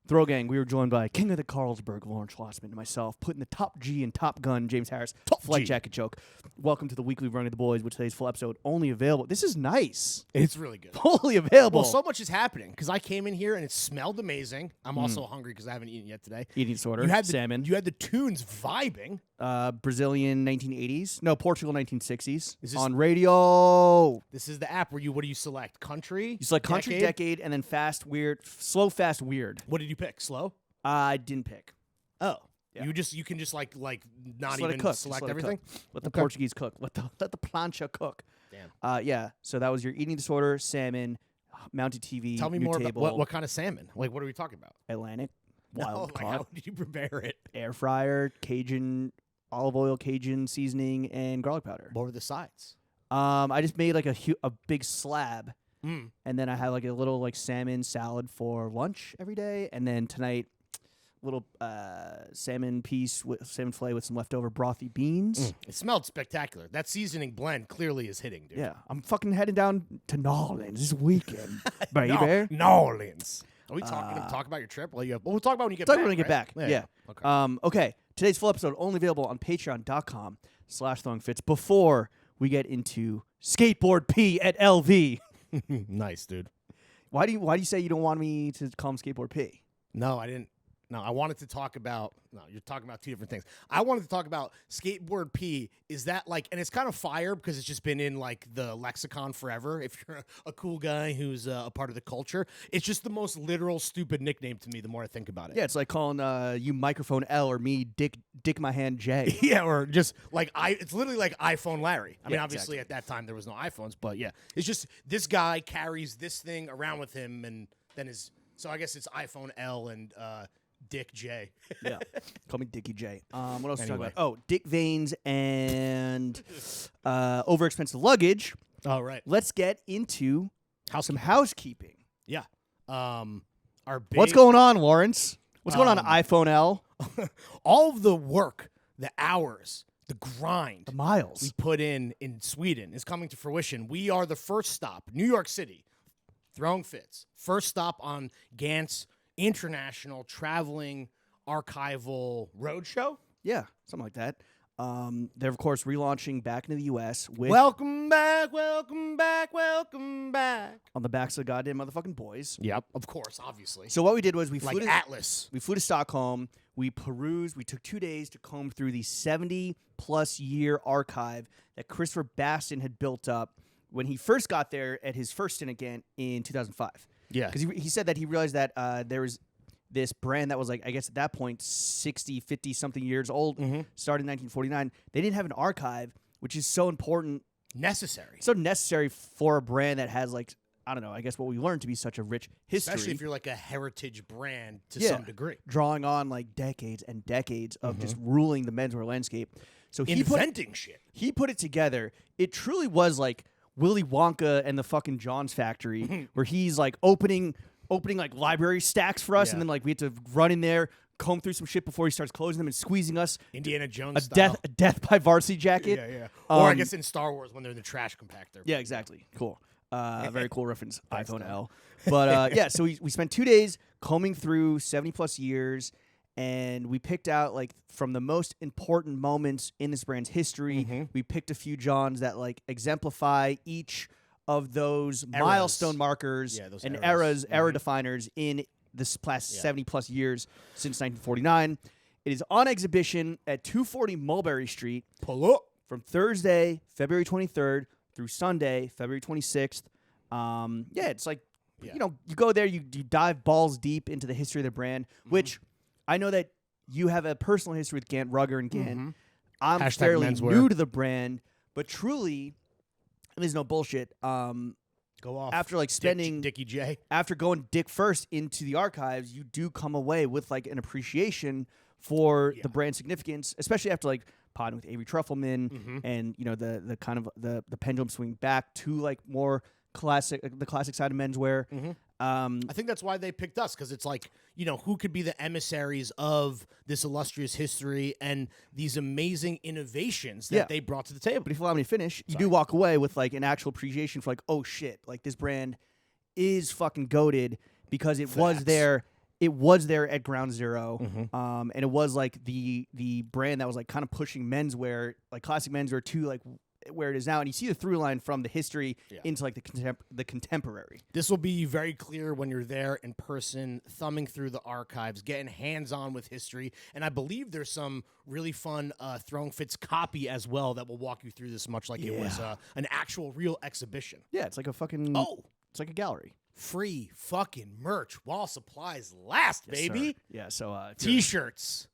Throw Gang, we were joined by King of the Carlsberg, Lawrence Schlossman, and myself, putting the top G in Top Gun, James Harris. Top Flight G. Jacket joke. Welcome to the weekly Run of the Boys, with today's full episode only available. This is nice. It's really good. Fully available. Well, so much is happening because I came in here and it smelled amazing. I'm also hungry because I haven't eaten yet today. Eating disorder. You had the, salmon. You had the tunes vibing. Brazilian 1980s. No, Portugal 1960s. Is this- on radio. This is the app where what do you select? Country? You select country, decade, and then fast, weird, slow, fast, weird. What did you pick? Slow? I didn't pick. Oh. Yeah. You can just like not Just let it even cook. select Just let it everything? cook. Let the Okay. Portuguese cook. Let the plancha cook. Damn. Yeah. So that was your eating disorder, salmon, mounted TV. Tell me new more table, about what kind of salmon? Like, what are we talking about? Atlantic, No, wild like, how caught, did you prepare it? air fryer, Cajun, olive oil, Cajun seasoning, and garlic powder. What were the sides? I just made like a big slab, Mm. and then I had like a little like salmon salad for lunch every day, and then tonight, little salmon piece with salmon fillet with some leftover brothy beans. It smelled spectacular. That seasoning blend clearly is hitting, dude. Yeah, I'm fucking heading down to New Orleans this weekend, baby. New Orleans. Are we talking talk about your trip? Well, we'll talk about when you get Talk back. when we get right? back. Yeah. Okay. Okay. Today's full episode only available on patreon.com/Thowing Fits before we get into skateboard P at LV. Nice, dude. Why do you say you don't want me to call him skateboard P? No, I didn't. No, I wanted to talk about. No, you're talking about two different things. I wanted to talk about skateboard P. Is that like, and it's kind of fire because it's just been in like the lexicon forever. If you're a cool guy who's a part of the culture, it's just the most literal, stupid nickname to me. The more I think about it. Yeah, it's like calling you microphone L or me Dick my hand J. Yeah, or just like it's literally like iPhone Larry. I mean, Yeah, obviously exactly. at that time there was no iPhones, but yeah, it's just this guy carries this thing around with him, and then so I guess it's iPhone L and Dick J. Yeah, call me Dickie J. What else? Anyway. Talk about? Oh, Dick Veins and overexpensive luggage. Oh right, Let's get into some housekeeping. yeah. Our big, What's going on, Lawrence? What's going on, iPhone L? all of the work, the hours, the grind The miles. we put in Sweden is coming to fruition. We are the first stop, New York City, Thowing Fits, first stop on Gant's international traveling archival roadshow. Yeah, something like that. They're, of course, relaunching back into the U.S. with Welcome back, welcome back, welcome back. on the backs of the goddamn motherfucking boys. Yep, of course, obviously. So what we did was we Like flew Atlas. to Stockholm. We perused. We took 2 days to comb through the 70-plus year archive that Christopher Baston had built up when he first got there at his first stint again in 2005. Yeah. Because he said that he realized that there was this brand that was like, I guess at that point, 60, 50-something years old, started in 1949. They didn't have an archive, which is so important, Necessary. so necessary for a brand that has like, I don't know, I guess what we learned to be such a rich history. Especially if you're like a heritage brand to Yeah. some degree. Drawing on like decades and decades of just ruling the menswear landscape. So Inventing shit. he put it together. It truly was like Willy Wonka and the fucking John's Factory, where he's like opening like library stacks for us, Yeah. and then like we had to run in there, comb through some shit before he starts closing them and squeezing us Indiana Jones a style. death by varsity jacket. Yeah, yeah. Or I Um, guess in Star Wars when they're in the trash compactor. Yeah, exactly. Cool. Very cool reference. iPhone L. But yeah, so we spent 2 days combing through 70-plus years, and we picked out like from the most important moments in this brand's history. We picked a few Johns that like exemplify each of those milestone markers Yeah, those and eras. era definers in this past 70-plus years since 1949. It is on exhibition at 240 Mulberry Street Pull up. from Thursday, February 23rd through Sunday, February 26th. Yeah, it's like, you know, you go there, you dive balls deep into the history of the brand, which I know that you have a personal history with Gant Rugger and Gant. I'm Hashtag fairly menswear. new to the brand, but truly, and there's no bullshit. Go off. After like spending, Dickie J. after going dick first into the archives, you do come away with like an appreciation for the brand significance, especially after like potting with Avery Truffleman and you know the kind of the pendulum swing back to like more the classic side of menswear. I think that's why they picked us, because it's like, you know, who could be the emissaries of this illustrious history and these amazing innovations that they brought to the table. But if you allow me to finish, you do walk away with like an actual appreciation for like, oh shit, like this brand is fucking goated because it was there it was there at Ground Zero, Mm-hmm. and it was like the brand that was like kind of pushing menswear, like classic menswear, to like where it is now. And you see the through line from the history into like the contemporary. This will be very clear when you're there in person, thumbing through the archives, getting hands-on with history. And I believe there's some really fun Thowing Fits copy as well that will walk you through this, much like it was an actual real exhibition. Yeah, it's like a fucking it's like a gallery. Free fucking merch while supplies last, Yes, baby. sir. Yeah, so T-shirts.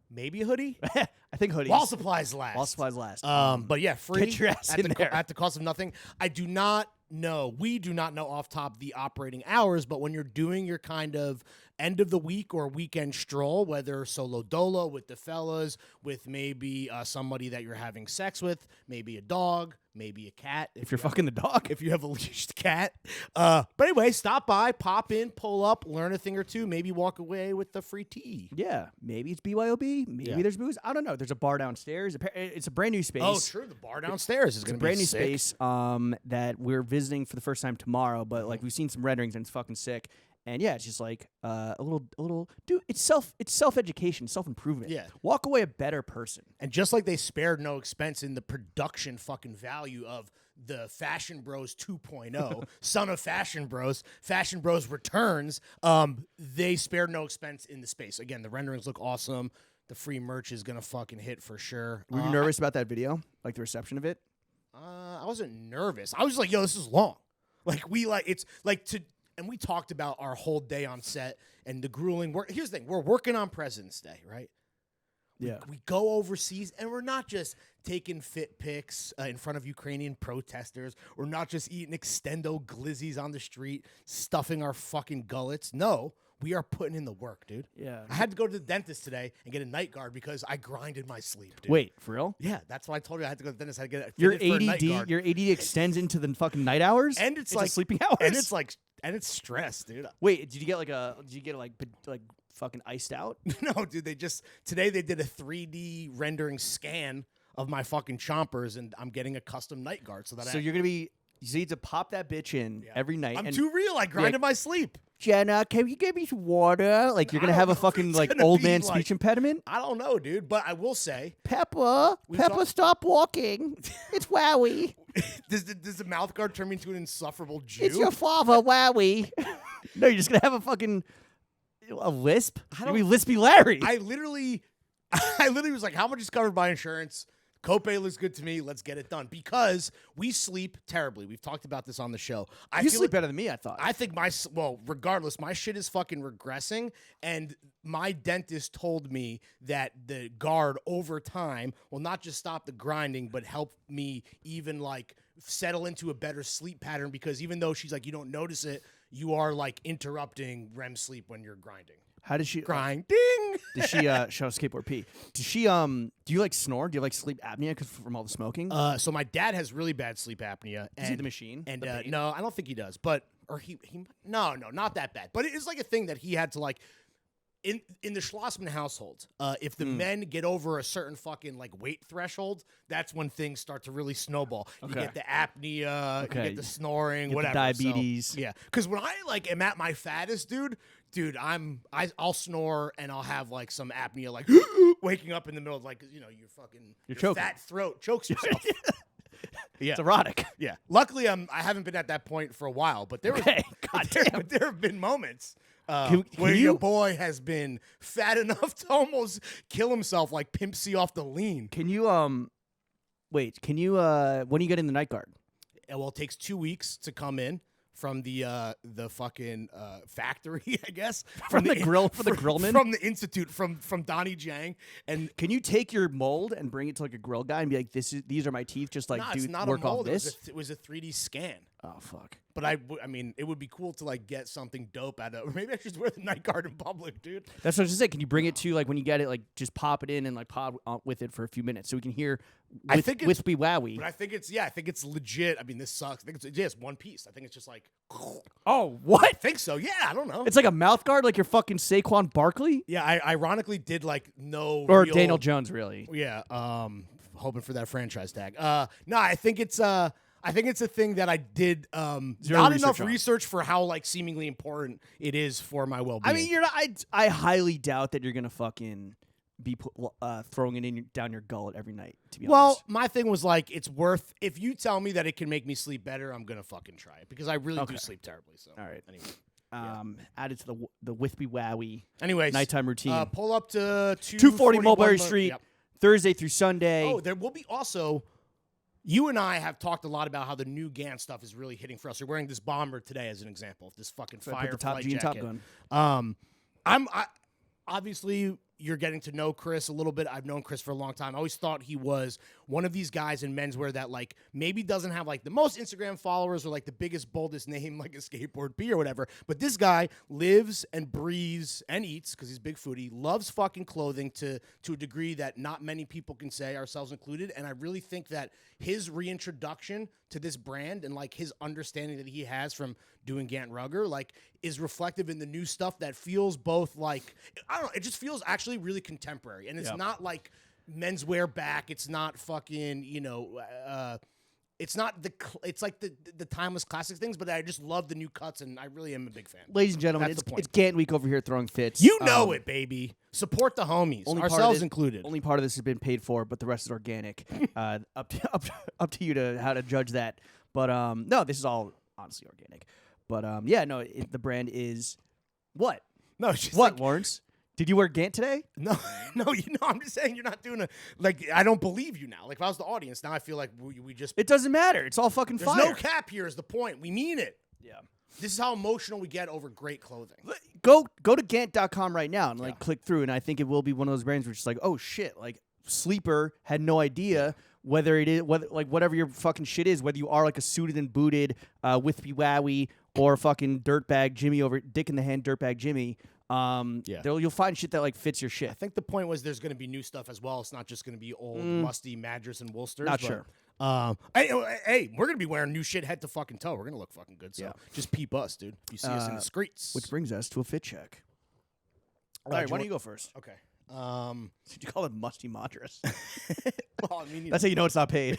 Maybe a hoodie? I think hoodies. While supplies last. While supplies last. But yeah, free Get your ass at in the there. at the cost of nothing. I do not know. We do not know off top the operating hours, but when you're doing your kind of end of the week or weekend stroll, whether solo dolo with the fellas, with maybe somebody that you're having sex with, maybe a dog, maybe a cat. If you're fucking the dog. If you have a leashed cat. But anyway, stop by, pop in, pull up, learn a thing or two, maybe walk away with the free tea. Yeah, maybe it's BYOB. Maybe there's booze. I don't know. There's a bar downstairs. It's a brand new space. Oh, true. The bar downstairs is going to be brand new sick. space that we're visiting for the first time tomorrow. But like we've seen some renderings and it's fucking sick. And yeah, it's just like a little. Dude, it's self education, self improvement. Yeah, walk away a better person. And just like they spared no expense in the production fucking value of the Fashion Bros 2.0, son of Fashion Bros Returns, they spared no expense in the space. Again, the renderings look awesome. The free merch is gonna fucking hit for sure. Were you nervous about that video? Like the reception of it? I wasn't nervous. I was just like, yo, this is long. Like it's like to. And we talked about our whole day on set and the grueling work. Here's the thing. We're working on President's Day, right? Yeah. We go overseas, and we're not just taking fit pics in front of Ukrainian protesters. We're not just eating extendo glizzies on the street, stuffing our fucking gullets. No, we are putting in the work, dude. Yeah. I had to go to the dentist today and get a night guard because I grinded my sleep, dude. Wait, for real? Yeah, that's why I told you I had to go to the dentist. I had to get Your fitted for a night ADD, guard. your ADD extends into the fucking night hours, And it's into like sleeping hours, and it's stress, dude. Wait, did you get like fucking iced out? No, dude, today they did a 3D rendering scan of my fucking chompers, and I'm getting a custom night guard so that So you're gonna be. You need to pop that bitch in every night. I'm and too real. I grinded my sleep. Jenna, can you give me some water? Like you're gonna have a fucking like old man speech impediment. I don't know, dude, but I will say, Pepper, stop walking. It's Wowie. does the mouth guard turn me into an insufferable Jew? It's your father, Wowie. No, you're just gonna have a fucking a lisp. You'll be Lispy Larry. I literally was like, how much is covered by insurance? Copay looks good to me. Let's get it done. Because we sleep terribly. We've talked about this on the show. You sleep better than me, I thought. I think regardless, my shit is fucking regressing. And my dentist told me that the guard over time will not just stop the grinding, but help me even like settle into a better sleep pattern. Because even though she's like, you don't notice it, you are like interrupting REM sleep when you're grinding. How does she grinding? Does she show skateboard P? Does she do you like snore? Do you have like sleep apnea from all the smoking? So my dad has really bad sleep apnea. Is he the machine? And no, I don't think he does. But he no, not that bad. But it is like a thing that he had to like in the Schlossman household. If the men get over a certain fucking like weight threshold, that's when things start to really snowball. Okay. You get the apnea, you get the snoring, get whatever. The diabetes. So, yeah, because when I like am at my fattest, dude, I'll snore and I'll have like some apnea, like waking up in the middle of like your choking. fat throat chokes yourself. Yeah, it's erotic. Yeah, luckily I haven't been at that point for a while, but there have been moments where your boy has been fat enough to almost kill himself, like Pimp C off the lean. Can you wait? Can you when you get in the night guard? Well, it takes 2 weeks to come in from the fucking factory, I guess. From the grillman? From the institute, from Donnie Jang. And can you take your mold and bring it to like a grill guy and be like, these are my teeth, just like it's not work a mold. off this? It was a 3D scan. Oh fuck. But I mean, it would be cool to like get something dope out of. Or maybe I should just wear the night guard in public, dude. That's what I was just saying. Can you bring it to like when you get it, like just pop it in and like pop with it for a few minutes so we can hear? I think it's wispy wowie. But I think it's legit. I mean, this sucks. I think it's one piece. I think it's just like. Oh, what? I think so. Yeah, I don't know. It's like a mouth guard, like your fucking Saquon Barkley. Yeah, I ironically did like no. Or Daniel Jones, really. Yeah. Hoping for that franchise tag. No, I think it's I think it's a thing that I did Zero not research enough on. research for how like seemingly important it is for my well-being. I mean, you're not. I highly doubt that you're gonna fucking be throwing it down your gullet every night. To be honest. My thing was like, it's worth. If you tell me that it can make me sleep better, I'm gonna fucking try it because I really do sleep terribly. So all right. Anyway, add it to the Whippy Wowie anyways, nighttime routine. Pull up to 240 Mulberry Street. Street, Yep. Thursday through Sunday. Oh, there will be also. You and I have talked a lot about how the new Gant stuff is really hitting for us. You're wearing this bomber today as an example. This fucking So I put the Firefly Top G jacket. Top Gun. I obviously you're getting to know Chris a little bit. I've known Chris for a long time. I always thought he was one of these guys in menswear that like maybe doesn't have like the most Instagram followers or like the biggest, boldest name like a skateboard P or whatever. But this guy lives and breathes and eats because he's a big foodie, loves fucking clothing to a degree that not many people can say, ourselves included. And I really think that his reintroduction to this brand and like his understanding that he has from doing Gant Rugger like is reflective in the new stuff that feels both like, I don't know, it just feels actually really contemporary. And it's not like menswear back. It's not fucking, it's not it's like the timeless classic things, but I just love the new cuts and I really am a big fan. Ladies and gentlemen, That's the point. it's Gant Week over here at Throwing Fits. You know it, baby. Support the homies, Only part of ourselves this- included. Only part of this has been paid for, but the rest is organic. Up to you to how to judge that. But no, this is all honestly organic. But the brand is what? No, it's just What, like, Lawrence? Did you wear Gant today? no, I'm just saying you're not doing I don't believe you now. Like if I was the audience, now I feel like we just It doesn't matter. It's all fucking there's fire. no cap here is the point. We mean it. Yeah. This is how emotional we get over great clothing. Go to Gant.com right now and like click through, and I think it will be one of those brands where it's just like, oh shit, like Sleeper had no idea whether whatever your fucking shit is, whether you are like a suited and booted Whippy Wowie or fucking dirtbag Jimmy over dick in the hand dirtbag Jimmy. You'll find shit that like fits your shit. I think the point was there's going to be new stuff as well. It's not just going to be old musty Madras and Worcesters. Not sure. Hey, we're going to be wearing new shit head to fucking toe. We're going to look fucking good. So just peep us, dude. If you see us in the streets. Which brings us to a fit check. All right, why don't you go first? Okay. Did you call it musty Madras? Well, I mean, That's how you know it's not paid.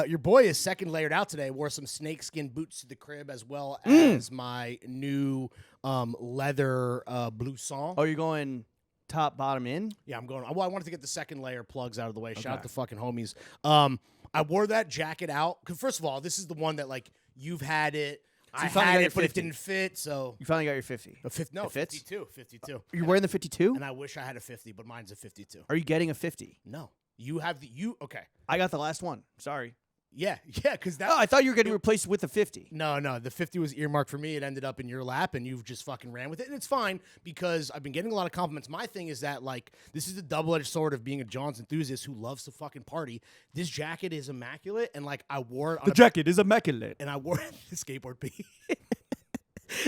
your boy is second layered out today. Wore some snakeskin boots to the crib as well as my new leather blouson. Oh, you're going top, bottom, in? Yeah, I'm going. Well, I wanted to get the second layer plugs out of the way. Shout out to fucking homies. I wore that jacket out because first of all, this is the one that like you've had it. I had it, but it didn't fit. So You finally got your 50. no, It fits? 52. You're wearing the 52? And I wish I had a 50, but mine's a 52. Are you getting a 50? No, you have okay. I got the last one. Sorry. Yeah, because that. Oh, I thought you were getting replaced with a 50. No, the 50 was earmarked for me. It ended up in your lap, and you've just fucking ran with it. And it's fine because I've been getting a lot of compliments. My thing is that, like, this is the double-edged sword of being a Johns enthusiast who loves to fucking party. This jacket is immaculate, and, like, I wore it on jacket is immaculate. and I wore it the skateboard P.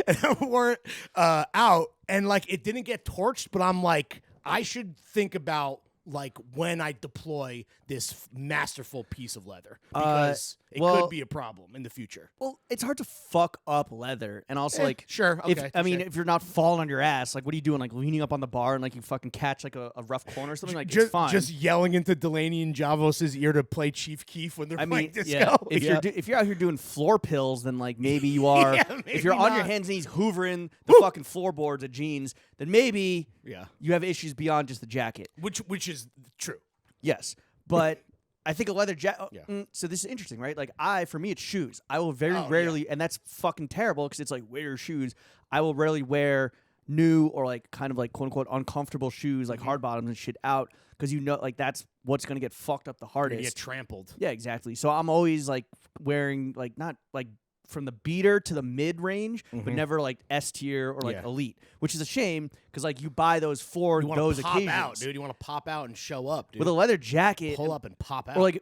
And I wore it out, and, like, it didn't get torched, but I'm like, I should think about, like, when I deploy this masterful piece of leather because it could be a problem in the future. Well, it's hard to fuck up leather, and also like sure, okay, if you're not falling on your ass, like what are you doing? Like leaning up on the bar and like you fucking catch like a rough corner or something. Like it's fine. Just yelling into Delaney and Javos' ear to play Chief Keef when they're playing disco. Yeah, if you're out here doing floor pills, then like maybe you are. If you're on your hands and knees hoovering the fucking floorboards of jeans, then maybe you have issues beyond just the jacket. Which is true. Yes, but I think a leather jacket. So this is interesting, right? Like for me, it's shoes. I will very rarely, and that's fucking terrible because it's like wear your shoes. I will rarely wear new or like kind of like quote unquote uncomfortable shoes, like hard bottoms and shit out because you know like that's what's gonna get fucked up the hardest. You get trampled. Yeah, exactly. So I'm always like wearing like not like from the beater to the mid range, but never like S tier or like elite, which is a shame because like you buy those for those pop occasions. Out, dude. You want to pop out and show up, dude. With a leather jacket, pull up and pop out. Or like,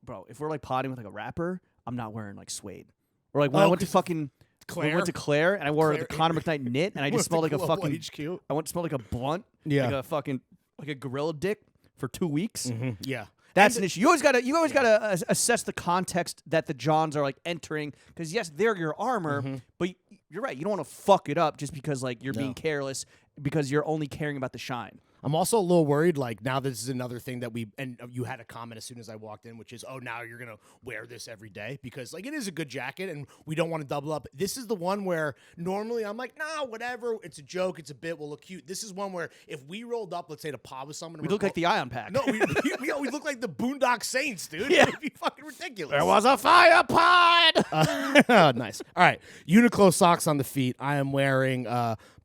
bro, if we're like potting with like a rapper, I'm not wearing like suede. Or like when I went to fucking Claire? I went to Claire and I wore the Connor McKnight knit and I just smelled like a fucking HQ. I went to smell like a blunt, like a fucking like a gorilla dick for 2 weeks. Yeah. That's an issue. You always gotta assess the context that the Johns are like entering because yes, they're your armor, but you're right. You don't want to fuck it up just because like you're being careless because you're only caring about the shine. I'm also a little worried, like, now this is another thing that and you had a comment as soon as I walked in, which is, oh, now you're going to wear this every day because, like, it is a good jacket and we don't want to double up. This is the one where normally I'm like, nah, whatever. It's a joke. It's a bit. We'll look cute. This is one where if we rolled up, let's say, to pod with someone. We look like the Ion Pack. No, we look like the Boondock Saints, dude. Yeah. It would be fucking ridiculous. There was a fire pod. Nice. All right. Uniqlo socks on the feet. I am wearing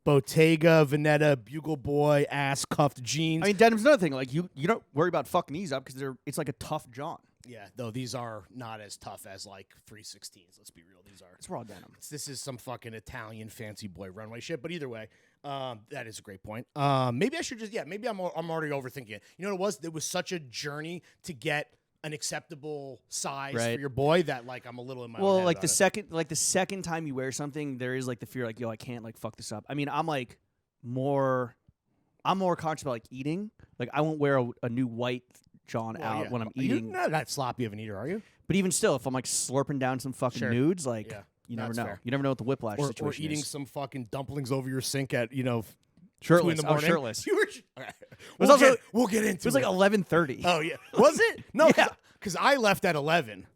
Bottega Veneta Bugle Boy ass cuffed jeans. I mean, denim's another thing. Like you don't worry about fucking these up because it's like a tough John. Yeah, though these are not as tough as like 316s. Let's be real. These are. It's raw denim. This is some fucking Italian fancy boy runway shit. But either way, that is a great point. Maybe I should just maybe I'm already overthinking it. You know what it was? It was such a journey to get an acceptable size for your boy that like I'm a little in my own head like about the second time you wear something, there is like the fear like, yo, I can't like fuck this up. I mean, I'm more conscious about like eating. Like I won't wear a new white John out when I'm eating. You're not that sloppy of an eater, are you? But even still, if I'm like slurping down some fucking nudes, like you never know. Fair. You never know what the whiplash situation or eating is. some fucking dumplings over your sink at Shirtless. 2 in the morning. Shirtless. We'll get into it. It was like 11:30. Oh yeah, was it? No, Yeah. Because I left at 11.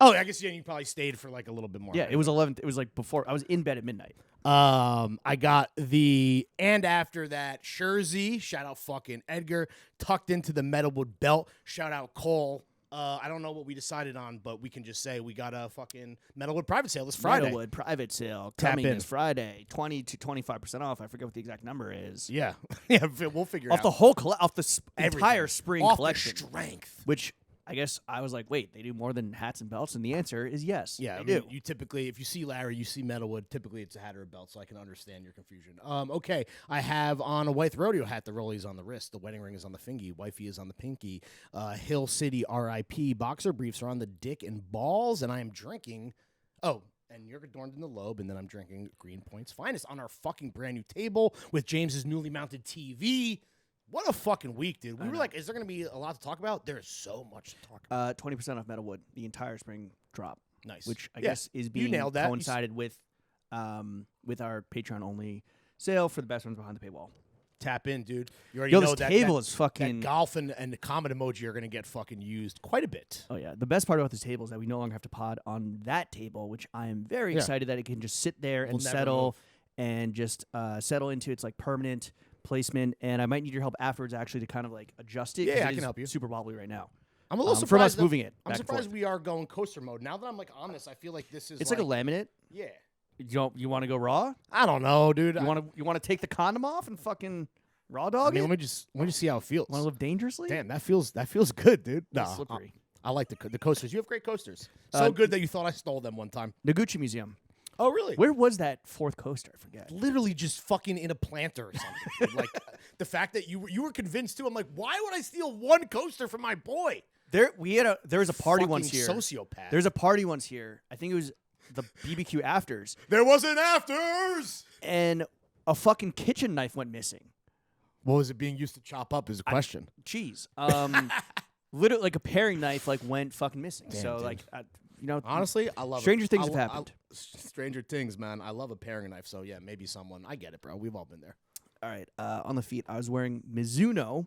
Oh, I guess you probably stayed for like a little bit more. Yeah, it was 11. It was like before I was in bed at midnight. I got and after that, Jersey, shout out fucking Edgar, tucked into the metalwood belt, shout out Cole. I don't know what we decided on, but we can just say we got a fucking metalwood private sale this Friday. Metalwood private sale Tap coming in. this Friday, 20 to 25% off. I forget what the exact number is. Yeah, yeah, we'll figure it Off out. the whole off the Everything. entire spring Off collection, the strength. which I guess I was like, wait, they do more than hats and belts, and the answer is yes. Yeah, they do. You typically, if you see Larry, you see metalwood. Typically, it's a hat or a belt, so I can understand your confusion. Okay, I have on a white rodeo hat. The rollies on the wrist. The wedding ring is on the fingy. Wifey is on the pinky. Hill City R.I.P. Boxer briefs are on the dick and balls, and I am drinking. Oh, and you're adorned in the lobe, and then I'm drinking Greenpoint's Finest on our fucking brand new table with James's newly mounted TV. What a fucking week, dude. We were like, is there going to be a lot to talk about? There is so much to talk about. 20% off Metalwood, the entire spring drop. Nice. Which I guess is being nailed that. coincided with our Patreon-only sale for the best ones behind the paywall. Tap in, dude. You already Yo, know this table is fucking... that golf and the comment emoji are going to get fucking used quite a bit. Oh, yeah. The best part about this table is that we no longer have to pod on that table, which I am very excited that it can just sit there and settle and just settle into its like permanent placement. And I might need your help afterwards actually to kind of like adjust it. Yeah, I can help you. Super wobbly right now. I'm a little surprised. From us moving it. I'm surprised we are going coaster mode. Now that I'm like on this, I feel like this is It's like a laminate. Yeah. You want to go raw? I don't know, dude. You want to take the condom off and fucking raw dog it? Let me just see how it feels. Want to live dangerously? Damn, that feels good, dude. No, slippery. I like the coasters. You have great coasters. So good that you thought I stole them one time. Noguchi Museum. Oh, really? Where was that fourth coaster? I forget. Literally just fucking in a planter or something. Like the fact that you were convinced too. I'm like, why would I steal one coaster from my boy? There was a party once here. Sociopath. There's a party once here. I think it was the BBQ afters. There was an afters. And a fucking kitchen knife went missing. What was it being used to chop up is a question. Cheese. Literally like a paring knife like went fucking missing. Damn, so dude. like honestly, I love stranger things have happened. Stranger things, man. I love a paring knife. So yeah, maybe someone. I get it, bro. We've all been there. All right. On the feet, I was wearing Mizuno.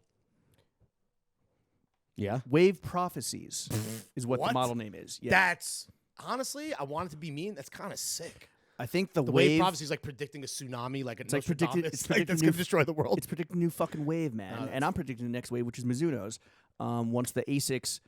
Yeah. Wave Prophecies is what the What? model name is. Yeah. That's honestly, I want it to be mean. That's kind of sick. I think the wave prophecy is like predicting a tsunami, like it's like predicted. It's like that's gonna destroy the world. It's predicting a new fucking wave, man. And I'm predicting the next wave, which is Mizuno's. Once the ASICs,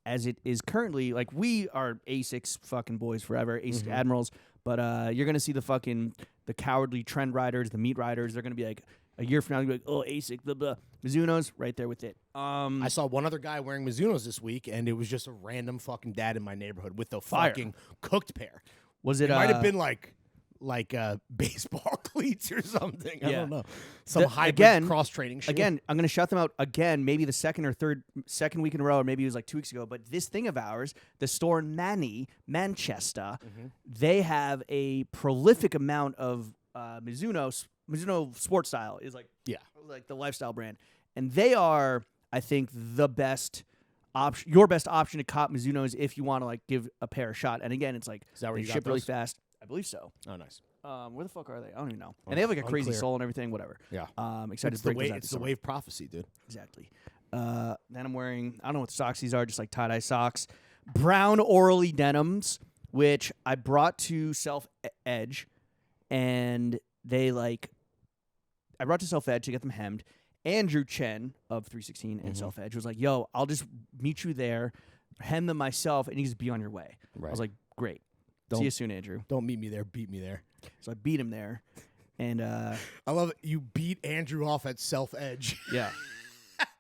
as it is currently, like we are ASICs fucking boys forever, ASIC admirals. But you're gonna see the cowardly trend riders, the meat riders. They're gonna be like a year from now, they're gonna be like, oh, ASIC, blah blah. Mizuno's right there with it. I saw one other guy wearing Mizuno's this week, and it was just a random fucking dad in my neighborhood with the fucking cooked pair. Was it? Might have been like baseball cleats or something. I don't know. Some hybrid again, cross training shit. Again, I'm going to shout them out again, maybe the second week in a row, or maybe it was like 2 weeks ago. But this thing of ours, the store Manchester, they have a prolific amount of Mizuno sports style is like the lifestyle brand. And they are, I think, the best option, your best option to cop Mizuno's if you want to like give a pair a shot. And again, it's like is that where they you ship got really those? fast. I believe so. Oh, nice. Where the fuck are they? I don't even know. And they have like a crazy Unclear. soul and everything. Whatever. Yeah. Excited It's to the break wave. those out It's this the summer. wave prophecy, dude. Exactly. Then I'm wearing, I don't know what the socks these are, just like tie-dye socks. Brown Orally denims, which I brought to Self Edge, and they like, I brought to Self Edge to get them hemmed. Andrew Chen of 316 and Self Edge was like, yo, I'll just meet you there, hem them myself, and you just be on your way. Right. I was like, great. See you soon, Andrew. Don't meet me there. Beat me there. So I beat him there. And I love it. You beat Andrew off at Self Edge. yeah.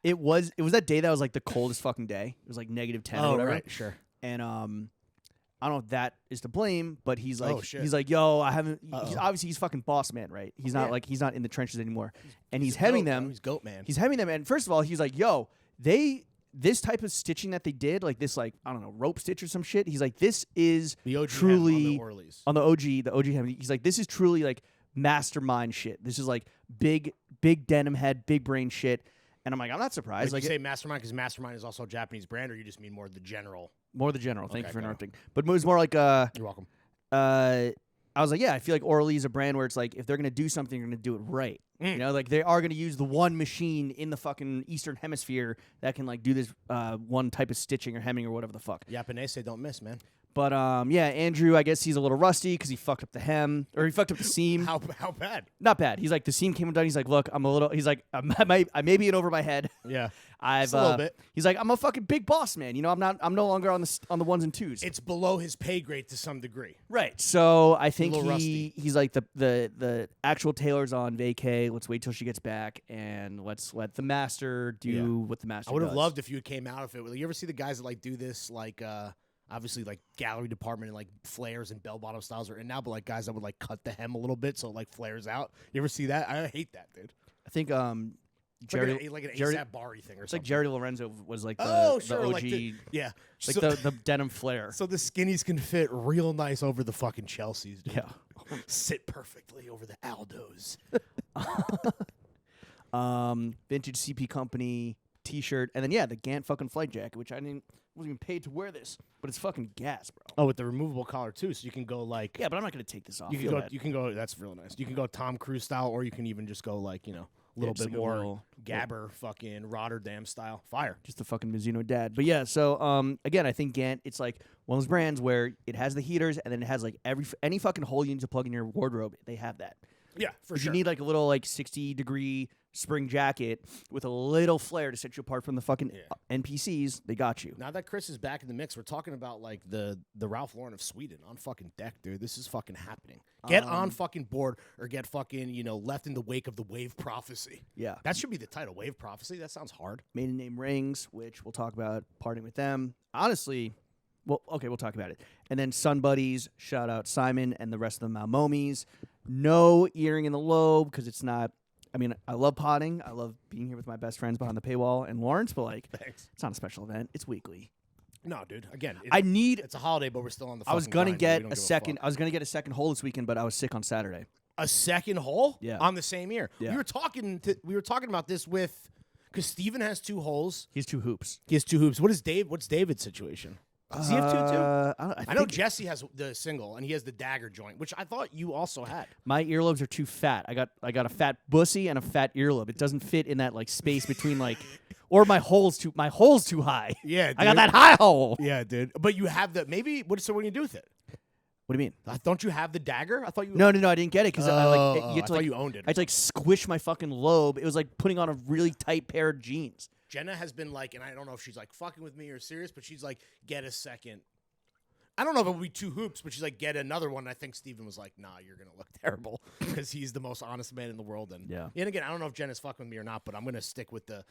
It was that day that was like the coldest fucking day. It was like -10 or whatever. Right, sure. And I don't know if that is to blame, but he's like, Oh, shit. he's like, yo, I haven't. He's, obviously, he's fucking boss man, right? He's not like he's not in the trenches anymore, and he's hemming goat, them. bro. He's goat man. He's hemming them, and first of all, he's like, yo, this type of stitching that they did, like this, like I don't know, rope stitch or some shit. He's like, this is the OG truly on the Orleys. the OG hemming. He's like, this is truly like mastermind shit. This is like big denim head, big brain shit. And I'm like, I'm not surprised. Like Like you say Mastermind because Mastermind is also a Japanese brand, or you just mean more the general? more the general. Thank Okay, you for got it. interrupting. But it was more like You're welcome. I was like, yeah, I feel like Orally is a brand where it's like if they're gonna do something, they're gonna do it right. You know, like they are gonna use the one machine in the fucking Eastern Hemisphere that can like do this one type of stitching or hemming or whatever the fuck. Japanese don't miss, man. But yeah, Andrew, I guess he's a little rusty because he fucked up the hem or he fucked up the seam. How bad? Not bad. He's like the seam came undone. He's like, look, I'm a little. He's like, I may be in over my head. Yeah, I've just a little bit. He's like, I'm a fucking big boss man. You know, I'm no longer on the ones and twos. It's below his pay grade to some degree. Right. So I think little rusty. he's like the actual tailor's on vacay. Let's wait till she gets back and let's let the master do what the master I would have does. loved if you came out of it. You ever see the guys that like do this like obviously like gallery department and like flares and bell bottom styles are in now, but like guys that would like cut the hem a little bit so it like flares out. You ever see that? I hate that, dude. I think It's Jerry like an Jerry- ASAP Barry thing or it's like something. Jerry Lorenzo was like the, Oh, the sure, OG like yeah. like So, the denim flare. so the skinnies can fit real nice over the fucking Chelseas, dude. Yeah. Sit perfectly over the Aldos. Vintage CP Company T-shirt, and then yeah, the Gant fucking flight jacket, which wasn't even paid to wear this, but it's fucking gas, bro. Oh, with the removable collar too, so you can go like Yeah, but I'm not gonna take this off. you can Feel go. bad. You can go. That's really nice. You can go Tom Cruise style, or you can even just go like a little just bit like a more little- Gabber, fucking Rotterdam style. Fire. Just the fucking Mizuno dad. But yeah, so again, I think Gant, it's like one of those brands where it has the heaters and then it has like any fucking hole you need to plug in your wardrobe, they have that. Yeah, for If sure. you need like a little like 60-degree spring jacket with a little flare to set you apart from the fucking NPCs, they got you. Now that Chris is back in the mix, we're talking about like the Ralph Lauren of Sweden on fucking deck, dude. This is fucking happening. Get on fucking board or get fucking left in the wake of the wave prophecy. Yeah. That should be the title, wave prophecy. That sounds hard. Maiden name rings, which we'll talk about parting with them. Honestly, well, okay, we'll talk about it. And then Sun Buddies, shout out Simon and the rest of the Malmomies. No earring in the lobe because it's not. I mean, I love potting. I love being here with my best friends behind the paywall and Lawrence, but like, Thanks. it's not a special event. It's weekly. No, dude. Again, It's a holiday, but we're still on the. I was fucking gonna grind, dude. get We don't a give second. fuck. I was gonna get a second hole this weekend, but I was sick on Saturday. A second hole? Yeah. On the same ear. Yeah. We were talking about this with because Steven has 2 holes. He has 2 hoops. He has 2 hoops. What's David's situation? Does he have 2 too? I know think Jesse has the single and he has the dagger joint, which I thought you also had. my earlobes are too fat. I got a fat bussy and a fat earlobe. It doesn't fit in that like space between like, or my hole's too high. Yeah, I got that high hole. Yeah, dude. But you have the so what do you do with it? What do you mean? Don't you have the dagger? I thought you. No, I didn't get it because I you had to thought like you owned it. I had to like squish my fucking lobe. It was like putting on a really tight pair of jeans. Jenna has been like, and I don't know if she's like fucking with me or serious, but she's like, get a second. I don't know if it would be 2 hoops, but she's like, get another one. And I think Steven was like, nah, you're going to look terrible because he's the most honest man in the world. And Yeah. And again, I don't know if Jenna's fucking with me or not, but I'm going to stick with the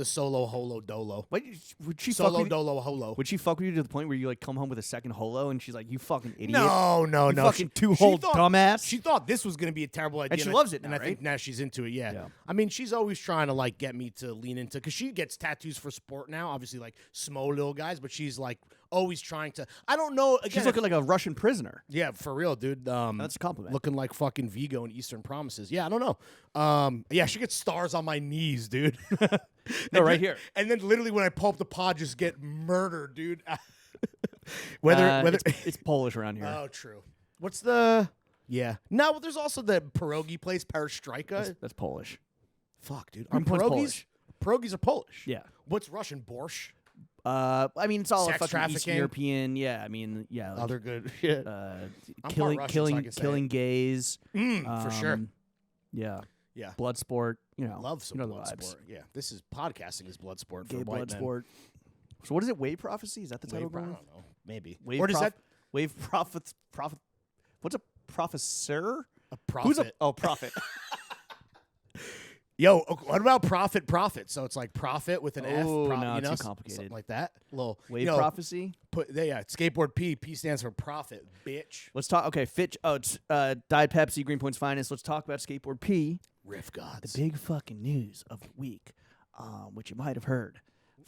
solo holo dolo. What would she Solo fuck with, dolo holo. would she fuck with you to the point where you like come home with a second holo and she's like, you fucking idiot. No. You fucking She 2-hole thought- dumbass. She thought this was going to be a terrible idea. And she loves it and now, I think right? now she's into it, yeah. Yeah. I mean, she's always trying to, like, get me to lean into... Because she gets tattoos for sport now, obviously, like, small little guys, but she's, like, always trying to... I don't know... Again, She's looking like a Russian prisoner. yeah, for real, dude. That's a compliment. Looking like fucking Vigo in Eastern Promises. Yeah, I don't know. Yeah, she gets stars on my knees, dude. No, right here. And then literally when I pull up the pod, just get murdered, dude. whether it's Polish around here. Oh, true. What's the... Yeah. No, but there's also the pierogi place, Perestroika. That's Polish. Fuck, dude. Are Greenpoint's pierogies? Polish. Pierogies are Polish. Yeah. What's Russian? Borscht? I mean, it's all Sex fucking trafficking? Eastern European. Yeah, I mean, yeah. Like, Other good shit. I'm part Russian, so I can say killing gays. For sure. Yeah. Yeah. Blood sport. You know. Love some you know blood the vibes. sport. Yeah. This is podcasting is blood sport Gay for white blood men. sport. So what is it? Wave prophecy? Is that the title? I don't know. Maybe. Wave or does that wave prophets? Prophet. What's a professor? a prophet? Who's a prophet? Yo, what about profit? So it's like profit with an F. Oh, no, you know, too complicated. Something like that. Little Wave prophecy. Skateboard P. P stands for profit, bitch. Let's talk. Okay, Fitch. Oh, it's Diet Pepsi, Greenpoint's finest. Let's talk about skateboard P. Riff gods. The big fucking news of the week, which you might have heard.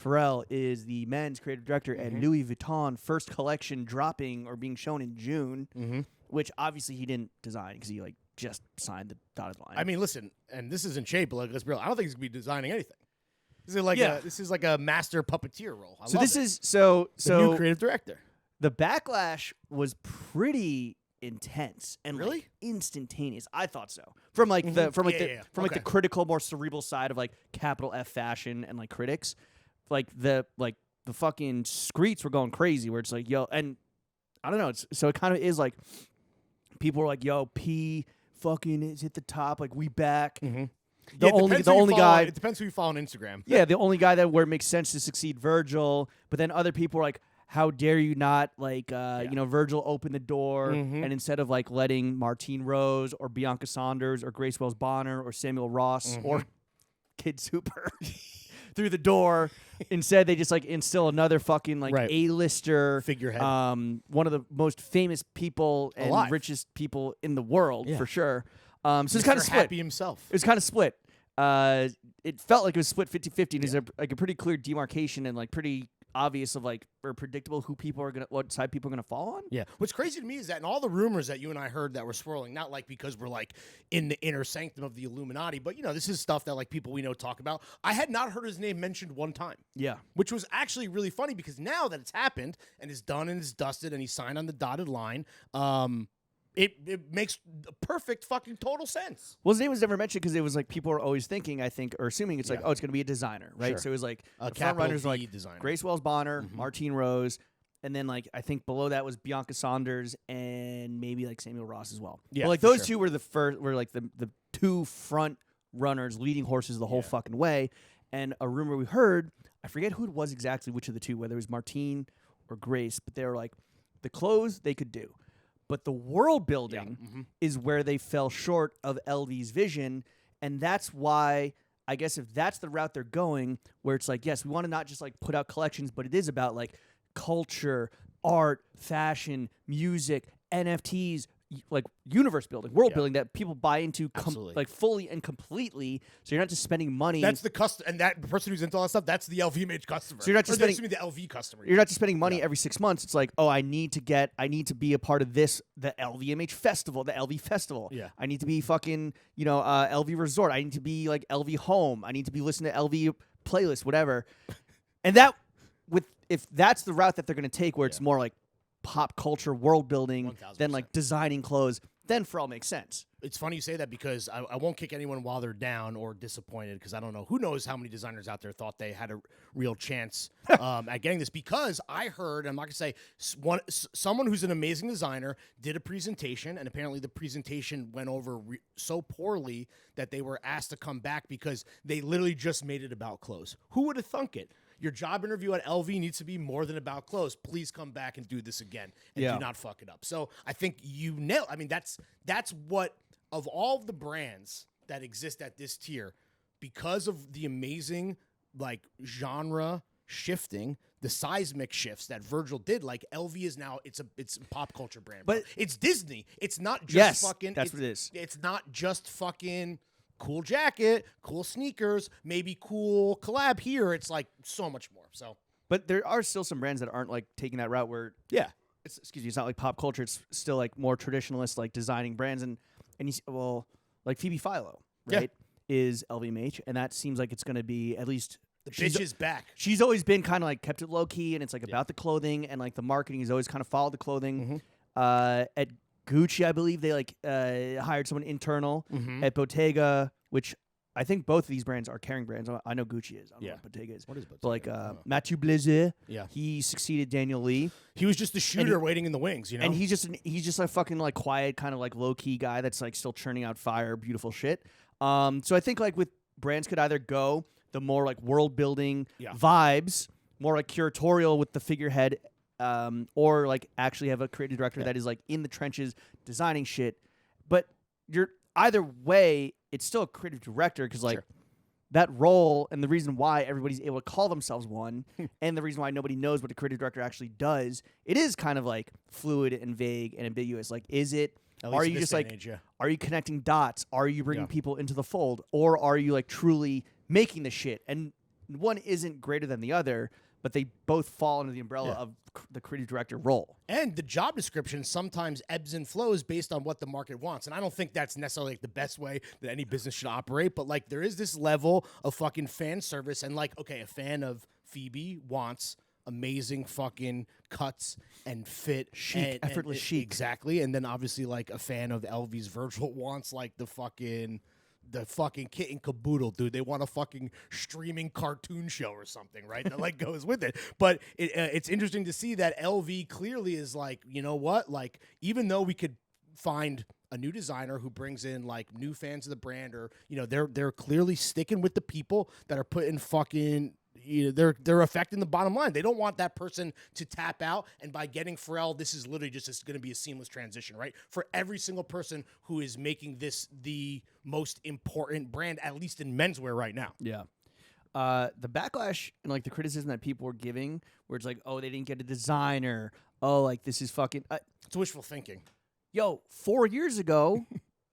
Pharrell is the men's creative director at Louis Vuitton. First collection dropping or being shown in June, which obviously he didn't design because he like just signed the dotted line. I mean, listen, and this is in shape, but like, let's be real. I don't think he's gonna be designing anything. This is like a master puppeteer role. so this is so the new creative director. the backlash was pretty intense and Really? like instantaneous. I thought so. From like the Okay. critical, more cerebral side of like capital F fashion and like critics, like the fucking streets were going crazy. Where it's like, yo, and I don't know. So it kind of is like people were like, yo, P fucking is hit the top. Like we back. The only guy. It depends who you follow on Instagram. Yeah, the only guy that where it makes sense to succeed, Virgil. But then other people are like, how dare you not like Virgil open the door and instead of like letting Martine Rose or Bianca Saunders or Grace Wells Bonner or Samuel Ross or Kid Super through the door, instead they just like instill another fucking like A-lister Figurehead. one of the most famous people and Alive. richest people in the world for sure. So it's Mr. kind of split. Happy himself. It was kind of split. It felt like it was split 50-50. And there's a pretty clear demarcation and like pretty obvious of like or predictable what side people are gonna fall on. Yeah. What's crazy to me is that in all the rumors that you and I heard that were swirling, not like because we're like in the inner sanctum of the Illuminati, but you know, this is stuff that like people we know talk about. I had not heard his name mentioned one time. Yeah. Which was actually really funny because now that it's happened and it's done and it's dusted and he signed on the dotted line, it makes perfect fucking total sense. Well, his name was never mentioned because it was like people were always thinking, I think, or assuming it's like, oh, it's going to be a designer, right? Sure. So it was like A the front runners capital were V like designer. Grace Wells Bonner, Martine Rose, and then like I think below that was Bianca Saunders and maybe like Samuel Ross as well. Yeah, but like for those sure. two were the two front runners leading horses the whole fucking way. And a rumor we heard, I forget who it was exactly, which of the two, whether it was Martine or Grace, but they were like the clothes they could do. But the world building is where they fell short of LV's vision. And that's why, I guess if that's the route they're going, where it's like, yes, we want to not just like put out collections, but it is about like culture, art, fashion, music, NFTs, like universe building, world building that people buy into like fully and completely. So you're not just spending money. That's the customer, and that person who's into all that stuff, that's the LVMH customer. So you're not just spending the LV customer. You're not just spending money every 6 months. It's like, oh, I need to be a part of the LVMH festival, the LV festival. Yeah. I need to be fucking, LV resort. I need to be like LV home. I need to be listening to LV playlist, whatever. And if that's the route that they're going to take, where it's more like pop culture, world building, 1000%. than like designing clothes, then Pharrell makes sense. It's funny you say that because I won't kick anyone while they're down or disappointed because I don't know. Who knows how many designers out there thought they had a real chance at getting this, because I heard, I'm not going to say, someone who's an amazing designer did a presentation, and apparently the presentation went over so poorly that they were asked to come back because they literally just made it about clothes. Who would have thunk it? Your job interview at LV needs to be more than about clothes. Please come back and do this again and do not fuck it up. So I think you nailed. I mean, that's what, of all the brands that exist at this tier, because of the amazing like genre shifting, the seismic shifts that Virgil did, like LV is now it's a pop culture brand, but it's Disney. It's not just fucking. That's what it is. It's not just fucking. Cool jacket, cool sneakers, maybe cool collab here. It's like so much more. So, but there are still some brands that aren't like taking that route where it's not like pop culture. It's still like more traditionalist, like designing brands and like Phoebe Philo, right? Is LVMH, and that seems like it's going to be at least the bitch is back. She's always been kind of like kept it low key, and it's like about the clothing, and like the marketing has always kind of followed the clothing. At Gucci, I believe they like hired someone internal at Bottega, which I think both of these brands are carrying brands. I know Gucci is. I don't know what Bottega is. What is Bottega? But like Mathieu Blaise, yeah, he succeeded Daniel Lee. He was just the shooter waiting in the wings, you know. And he's just a fucking like quiet, kind of like low key guy that's like still churning out fire, beautiful shit. So I think like with brands could either go the more like world building vibes, more like curatorial with the figurehead, or like actually have a creative director that is like in the trenches designing shit. But you're either way, it's still a creative director because like that role and the reason why everybody's able to call themselves one and the reason why nobody knows what a creative director actually does, it is kind of like fluid and vague and ambiguous. Like, is it? Are you just like? Are you connecting dots? Are you bringing people into the fold, or are you like truly making the shit? And one isn't greater than the other, but they both fall under the umbrella of the creative director role. And the job description sometimes ebbs and flows based on what the market wants. And I don't think that's necessarily like the best way that any business should operate. But like there is this level of fucking fan service. And like, okay, a fan of Phoebe wants amazing fucking cuts and fit. Chic, effortless chic. Exactly. And then obviously like a fan of LV's Virgil wants like the fucking kit and caboodle, dude. They want a fucking streaming cartoon show or something, right? That like goes with it. But it's interesting to see that LV clearly is like, you know what? Like, even though we could find a new designer who brings in like new fans of the brand, or you know, they're clearly sticking with the people that are putting fucking. You know, they're affecting the bottom line. They don't want that person to tap out. And by getting Pharrell, this is literally just going to be a seamless transition, right? For every single person who is making this the most important brand, at least in menswear right now. Yeah. The backlash and like the criticism that people were giving, where it's like, oh, they didn't get a designer. Oh, like this is fucking. It's wishful thinking. Yo, 4 years ago.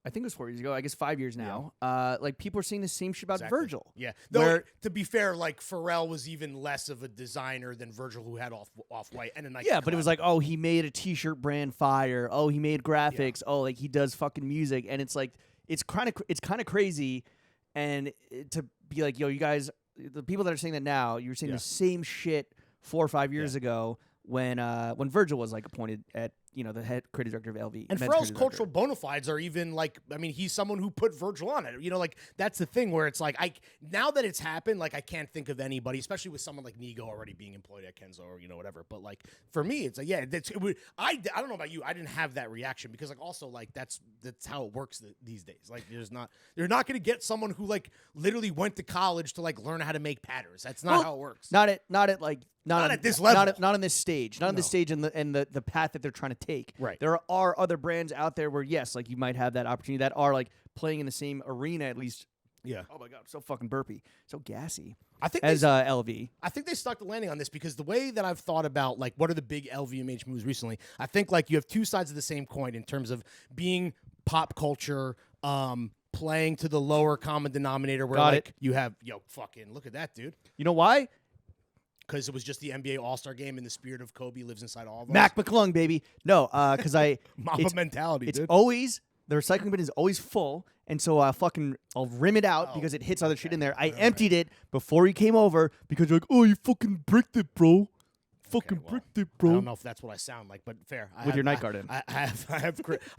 I think it was 4 years ago. I guess 5 years now. Like people are saying the same shit about Virgil. Yeah. Though to be fair, like Pharrell was even less of a designer than Virgil, who had Off-White and a Nike. Yeah, but it was like, oh, he made a T-shirt brand fire. Oh, he made graphics. Oh, like he does fucking music, and it's like it's kind of crazy, and to be like, yo, you guys, the people that are saying that now, you were saying the same shit 4 or 5 years ago when Virgil was like appointed at. You know, the head creative director of LV. And Pharrell's cultural bona fides are even like, I mean, he's someone who put Virgil on it. You know, like that's the thing where it's like, now that it's happened, like I can't think of anybody, especially with someone like Nigo already being employed at Kenzo or, you know, whatever. But like for me, it's like, I don't know about you. I didn't have that reaction because like also like that's how it works these days. Like you're not going to get someone who like literally went to college to like learn how to make patterns. That's not how it works. Not at this level. Not on this stage. Not on this stage and the path that they're trying to take. Right. There are other brands out there where yes, like you might have that opportunity that are like playing in the same arena at least. Yeah. Oh my god, I'm so fucking burpy, so gassy. I think LV. I think they stuck the landing on this because the way that I've thought about like what are the big LVMH moves recently, I think like you have two sides of the same coin in terms of being pop culture, playing to the lower common denominator where you have fucking look at that dude. You know why? Because it was just the NBA All-Star game and the spirit of Kobe lives inside all of us. Mac McClung, baby. No, because Mamba mentality, it's dude. Always, the recycling bin is always full, and so I'll rim it out because it hits other shit in there. I emptied it before you came over because you're like, oh, you fucking bricked it, bro. Bricked it, bro. I don't know if that's what I sound like, but fair. With your night guard in. I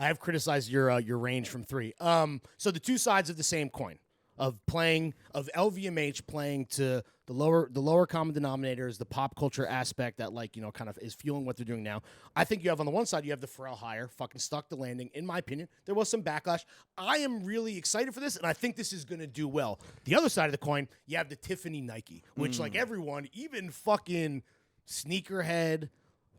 have criticized your range from 3. So the two sides of the same coin. Of LVMH playing to the lower common denominators, the pop culture aspect that like kind of is fueling what they're doing now. I think you have on the one side you have the Pharrell hire, fucking stuck the landing. In my opinion, there was some backlash. I am really excited for this, and I think this is going to do well. The other side of the coin, you have the Tiffany Nike, which like everyone, even fucking sneakerhead,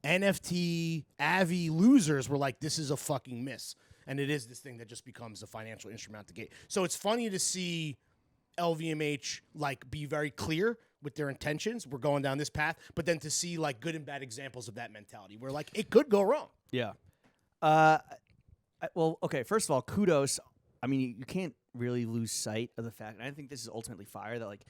NFT, Avi losers were like, this is a fucking miss. And it is this thing that just becomes a financial instrument out the gate. So it's funny to see LVMH like be very clear with their intentions. We're going down this path, but then to see like good and bad examples of that mentality where like it could go wrong. Yeah. Well, okay. First of all, kudos. I mean, you can't really lose sight of the fact, and I think this is ultimately fire that like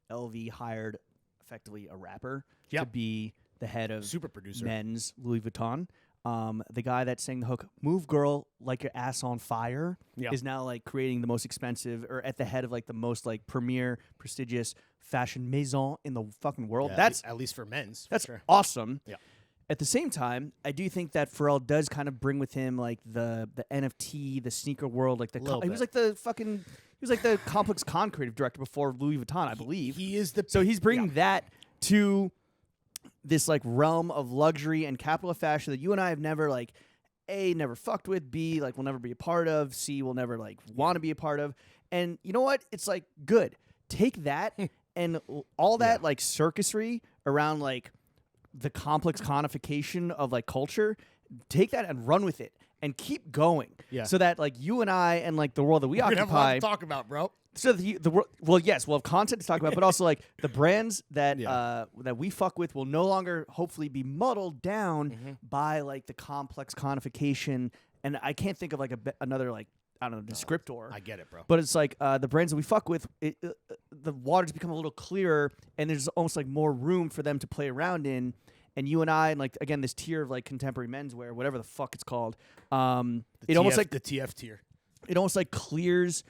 LV hired effectively a rapper to be the head of super producer men's Louis Vuitton. The guy that sang the hook "Move Girl Like Your Ass on Fire" is now like creating the most expensive or at the head of like the most like premier prestigious fashion maison in the fucking world. Yeah, That's at least for men's. That's sure. awesome. Yeah. At the same time, I do think that Pharrell does kind of bring with him like the NFT, the sneaker world, like he was like the Complex Con creative director before Louis Vuitton, I believe. He is the so he's bringing that to this like realm of luxury and capital of fashion that you and I have never like never fucked with, B like will never be a part of, C will never like want to be a part of. And you know what? It's like good. Take that and all that like circusry around like the complex conification of like culture, take that and run with it and keep going. Yeah. So that like you and I and like the world that we We're gonna have a lot occupy to talk about, bro. So the world, well, yes, we'll have content to talk about, but also like the brands that that we fuck with will no longer hopefully be muddled down by like the complex conification. And I can't think of like another like I don't know descriptor. I get it, bro. But it's like the brands that we fuck with, the waters become a little clearer, and there's almost like more room for them to play around in. And you and I, and like again, this tier of like contemporary menswear, whatever the fuck it's called, almost like the TF tier. It almost like clears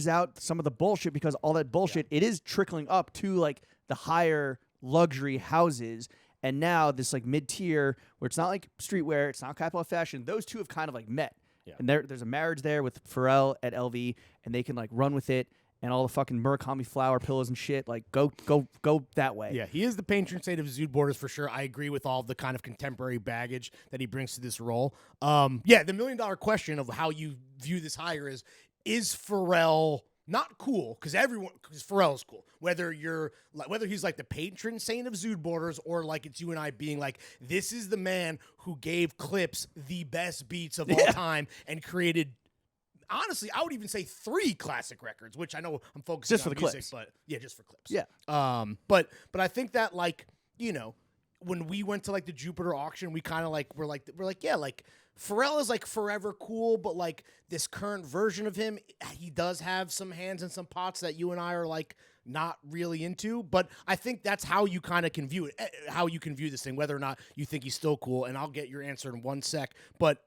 out some of the bullshit because all that bullshit it is trickling up to like the higher luxury houses. And now this like mid tier where it's not like streetwear, it's not capital fashion. Those two have kind of like met. Yeah. And there's a marriage there with Pharrell at LV, and they can like run with it. And all the fucking Murakami flower pillows and shit, like go that way. Yeah, he is the patron saint of Zoot Borders for sure. I agree with all of the kind of contemporary baggage that he brings to this role. The $1 million question of how you view this hire is Pharrell not cool? Because Pharrell is cool. Whether he's like the patron saint of Zoot Borders or like it's you and I being like, this is the man who gave Clips the best beats of all time and created. Honestly, I would even say 3 classic records, which I know I'm focusing just on for the music, clips. but yeah, just for clips. Yeah. But I think that like, you know, when we went to like the Jupiter auction, we kind of like we're like yeah, like Pharrell is like forever cool, but like this current version of him, he does have some hands in some pots that you and I are like not really into. But I think that's how you kind of can view it, how you can view this thing, whether or not you think he's still cool. And I'll get your answer in one sec. But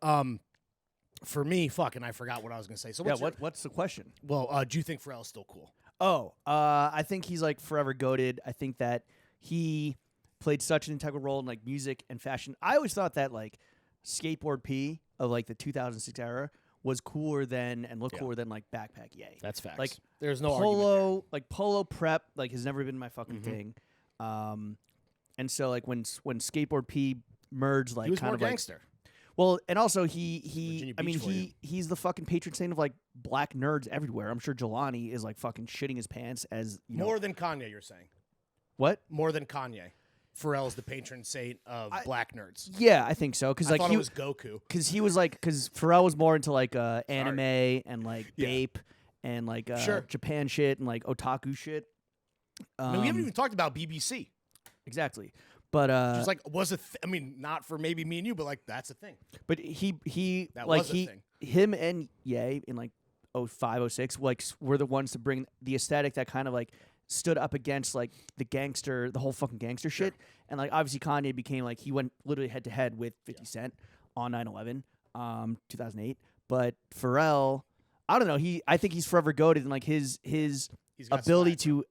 for me, fucking, I forgot what I was gonna say. So what's the question? Well, do you think Pharrell's still cool? I think he's like forever goated. I think that he played such an integral role in like music and fashion. I always thought that like Skateboard P of like the 2006 era was cooler than and looked cooler than like Backpack Yay. That's facts. Like there's no polo, like polo prep, like has never been my fucking thing. And so like when Skateboard P merged, like he was kind more of gangster. Like, well, and also he's the fucking patron saint of like black nerds everywhere. I'm sure Jelani is like fucking shitting his pants as you more know. than Kanye. You're saying what? More than Kanye. Pharrell is the patron saint of black nerds. Yeah, I think so. Because like thought it was Goku. Because he was like, because Pharrell was more into like anime and like Bape and like Japan shit and like otaku shit. I mean, we haven't even talked about BBC. Exactly. But just like I mean, not for maybe me and you, but like that's a thing. But he that like was a thing. Him and Ye in like 05, 06, like were the ones to bring the aesthetic that kind of like stood up against like the whole fucking gangster shit. And like obviously Kanye became like he went literally head to head with 50 Cent on 9/11, 2008. But Pharrell, I don't know. I think he's forever goated and like his ability to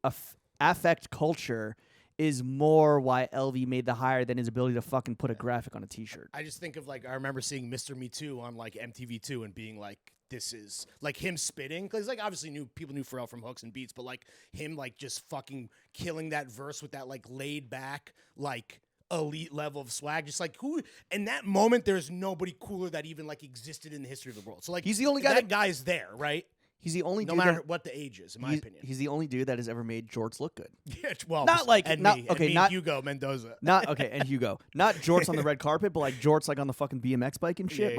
affect culture is more why LV made the hire than his ability to fucking put a graphic on a T-shirt. I just think of like I remember seeing Mr. Me Too on like MTV2 and being like, this is like him spitting because like obviously people knew Pharrell from hooks and beats, but like him like just fucking killing that verse with that like laid back like elite level of swag, just like who in that moment there's nobody cooler that even like existed in the history of the world. So like he's the only guy that guy's there, right? He's the only no matter what the age is, in my opinion. He's the only dude that has ever made jorts look good. Yeah, well, not like and not me, okay, and not Hugo Mendoza. Not okay, and Hugo. Not jorts on the red carpet, but like jorts like on the fucking BMX bike and shit.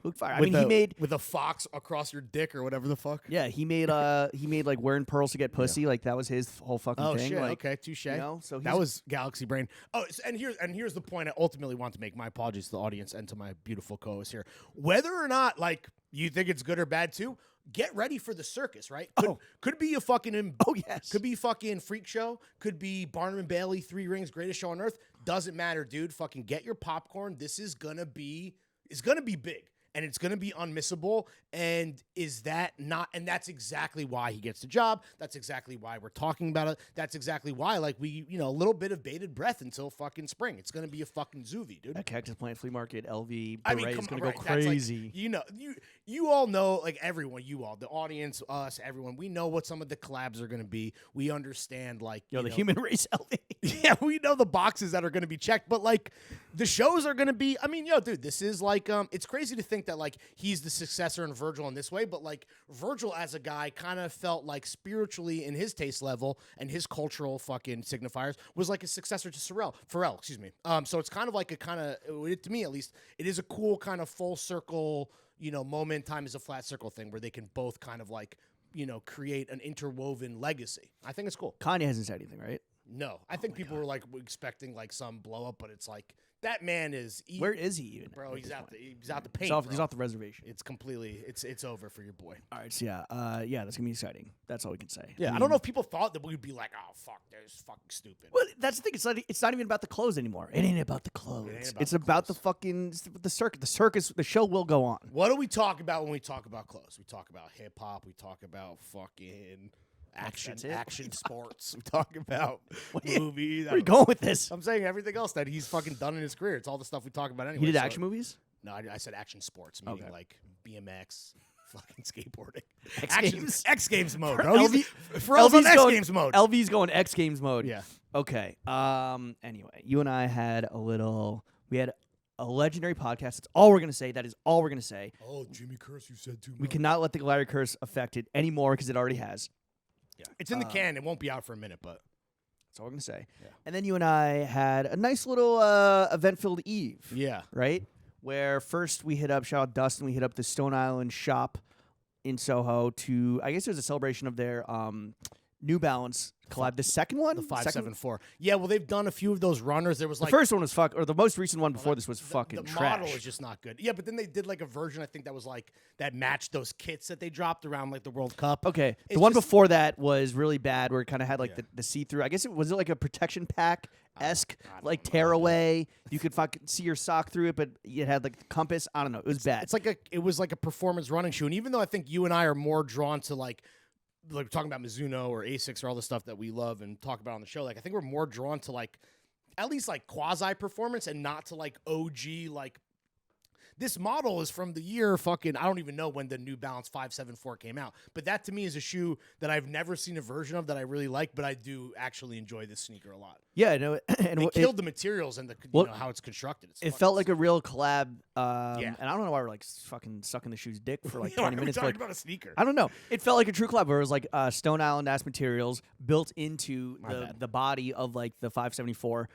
Look fire. I mean, he made with a fox across your dick or whatever the fuck. Yeah, he made like wearing pearls to get pussy. Like that was his whole fucking thing. Shit. Like, okay, touche. You know, so that was Galaxy Brain. Oh, and here's the point I ultimately want to make. My apologies to the audience and to my beautiful co-host here. Whether or not like you think it's good or bad too, get ready for the circus, right? Could be a fucking could be fucking freak show, could be Barnum and Bailey, 3 Rings, greatest show on earth. Doesn't matter, dude. Fucking get your popcorn. This is gonna be big. and it's going to be unmissable. And is that not? And that's exactly why he gets the job. That's exactly why we're talking about it. That's exactly why, like, a little bit of bated breath until fucking spring. It's going to be a fucking zoovie, dude. At Cactus Plant Flea Market, LV, I mean, Beret come is going on, to go right, that's like- crazy. You all know, like, everyone, the audience, us, everyone, we know what some of the collabs are going to be. We understand, like, the human race LV. yeah, we know the boxes that are going to be checked, but, like, the shows are going to be, I mean, dude, this is, like, it's crazy to think that, like, he's the successor in Virgil in this way, but, like, Virgil as a guy kind of felt like spiritually in his taste level and his cultural fucking signifiers was like a successor to Pharrell, excuse me. So it's kind of like to me at least, it is a cool kind of full circle, moment. Time is a flat circle thing where they can both kind of like, create an interwoven legacy. I think it's cool. Kanye hasn't said anything, right? No, I think people were like expecting like some blow up, but it's like that man is. Where is he even? Bro, he's out the paint. He's off the reservation. It's completely. It's over for your boy. All right, so yeah, that's gonna be exciting. That's all we can say. Yeah, I don't know if people thought that we'd be like, oh fuck, that's fucking stupid. Well, that's the thing. It's not even about the clothes anymore. It ain't about the clothes. It's about the fucking the circus. The circus. The show will go on. What do we talk about when we talk about clothes? We talk about hip hop. We talk about fucking action sports. We talk about movies. Where are you going with this? I'm saying everything else that he's fucking done in his career. It's all the stuff we talk about anyway. He did action movies? No, I said action sports, meaning like BMX, fucking skateboarding. X Games mode, bro. LV's on X going, Games mode. LV's going X Games mode. Yeah. Okay. Anyway, you and I had we had a legendary podcast. That's all we're going to say. That is all we're going to say. Oh, Jimmy Curse, you said too much. We cannot let the Larry Curse affect it anymore because it already has. Yeah. It's in the can. It won't be out for a minute, but that's all we're going to say. Yeah. And then you and I had a nice little event-filled eve. Yeah. Right? Where first we hit up, shout out Dustin, we hit up the Stone Island shop in Soho to, I guess it was a celebration of their New Balance collab. The second one? The 574. Yeah, well, they've done a few of those runners. There was like the first one was the most recent one before this was fucking the trash. The model is just not good. Yeah, but then they did like a version, I think that was like, that matched those kits that they dropped around like the World Cup. Okay. The one before that was really bad where it kind of had like the see-through. I guess was it like a protection pack-esque, like tearaway? You could fucking see your sock through it, but it had like the compass. I don't know. It was bad. It was like a performance running shoe. And even though I think you and I are more drawn to like talking about Mizuno or Asics or all the stuff that we love and talk about on the show, like I think we're more drawn to like at least like quasi performance and not to like OG like this model is from the year fucking I don't even know when the New Balance 574 came out, but that to me is a shoe that I've never seen a version of that I really like, but I do actually enjoy this sneaker a lot. Yeah, I know. And they killed the materials and how it's constructed. It felt like a real collab. And I don't know why we're like fucking sucking the shoe's dick for like 20 minutes. We're talking about a sneaker. I don't know. It felt like a true collab where it was like Stone Island ass materials built into the body of like the 574.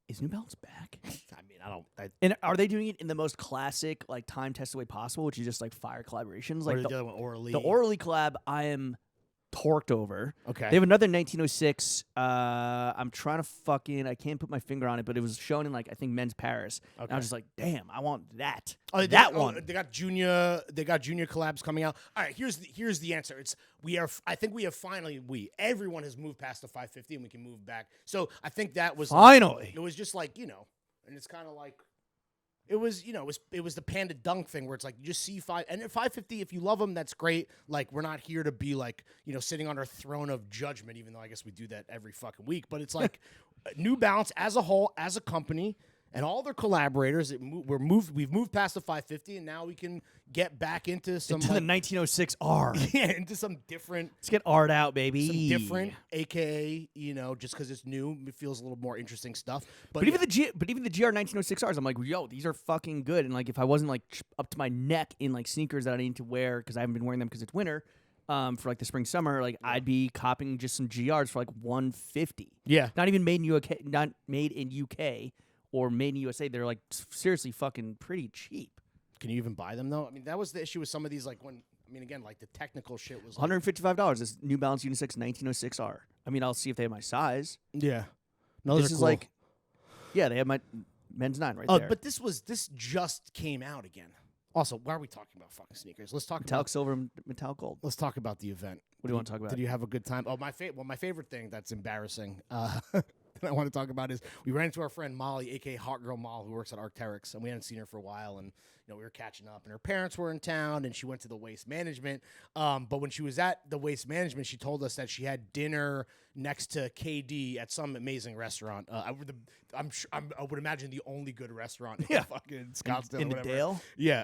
Is New Balance back? I mean, I don't. And are they doing it in the most classic, like time-tested way possible, which is just like fire collaborations? Like the Orly. The Orly collab, I am torqued over. Okay. They have another 1906. I'm trying to I can't put my finger on it, but it was shown in like I think Men's Paris. Okay. And I was just like, damn, I want that. That one. They got junior collabs coming out. All right, here's the answer. I think we have finally everyone has moved past the 550 and we can move back. So I think that was finally. It was just like, and it's kind of like it was the Panda Dunk thing where it's like you just see 550. If you love them, that's great. Like we're not here to be like sitting on our throne of judgment, even though I guess we do that every fucking week. But it's like New Balance as a whole, as a company, and all their collaborators. We've moved past the 550, and now we can get back into the 1906 R. Yeah, into some different. Let's get art out, baby. Some different, aka just because it's new, it feels a little more interesting stuff. But even the GR 1906Rs, I'm like, yo, these are fucking good. And like, if I wasn't like up to my neck in like sneakers that I need to wear because I haven't been wearing them because it's winter, for like the spring summer, like I'd be copping just some GRs for like $150. Yeah, not even made in UK or made in USA. They're like seriously fucking pretty cheap. Can you even buy them though? I mean, that was the issue with some of these. Like again, like the technical shit was $155. This New Balance Unisex 1906R. I mean, I'll see if they have my size. Yeah, no, this is cool. Like, yeah, they have my men's 9 right there. But this just came out again. Also, why are we talking about fucking sneakers? Let's talk metallic silver and metallic gold. Let's talk about the event. What do you want to talk about? Did you have a good time? Oh, my favorite thing that's embarrassing. that I want to talk about is we ran into our friend Molly, aka Hot Girl Moll, who works at Arc'teryx, and we hadn't seen her for a while, and we were catching up, and her parents were in town, and she went to the Waste Management. But when she was at the Waste Management, she told us that she had dinner next to KD at some amazing restaurant. I would imagine the only good restaurant in fucking Scottsdale. In the Dale? Yeah.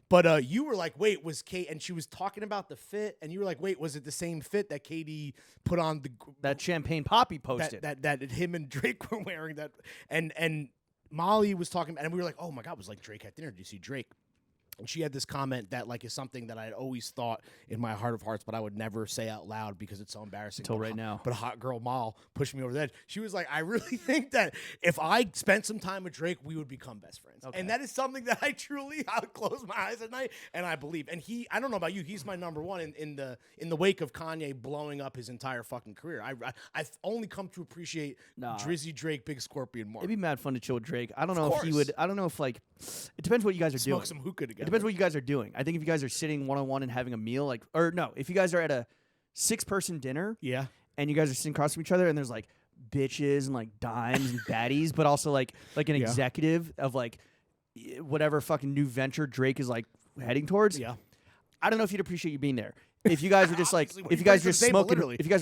But you were like, wait, was Kate, and she was talking about the fit, and you were like, wait, was it the same fit that KD put on that Champagne Poppy posted? That him and Drake were wearing that, and Molly was talking, and we were like, oh my God, was like Drake at dinner? Did you see Drake? And she had this comment that like is something that I had always thought in my heart of hearts, but I would never say out loud because it's so embarrassing. Until right now. But Hot Girl Moll pushed me over the edge. She was like, I really think that if I spent some time with Drake, we would become best friends. Okay. And that is something that I would close my eyes at night and I believe. And I don't know about you, he's my number one in the wake of Kanye blowing up his entire fucking career. I've only come to appreciate Drizzy Drake, Big Scorpion more. It'd be mad fun to chill with Drake. I don't know if he would. I don't know if like it depends what you guys are doing. Smoke some hookah together. It depends what you guys are doing. I think if you guys are sitting one-on-one and having a meal, if you guys are at a 6-person dinner, and you guys are sitting across from each other, and there's like bitches and like dimes and baddies, but also like an executive of like whatever fucking new venture Drake is like heading towards. Yeah, I don't know if you'd appreciate you being there. If you guys were just like, if you guys were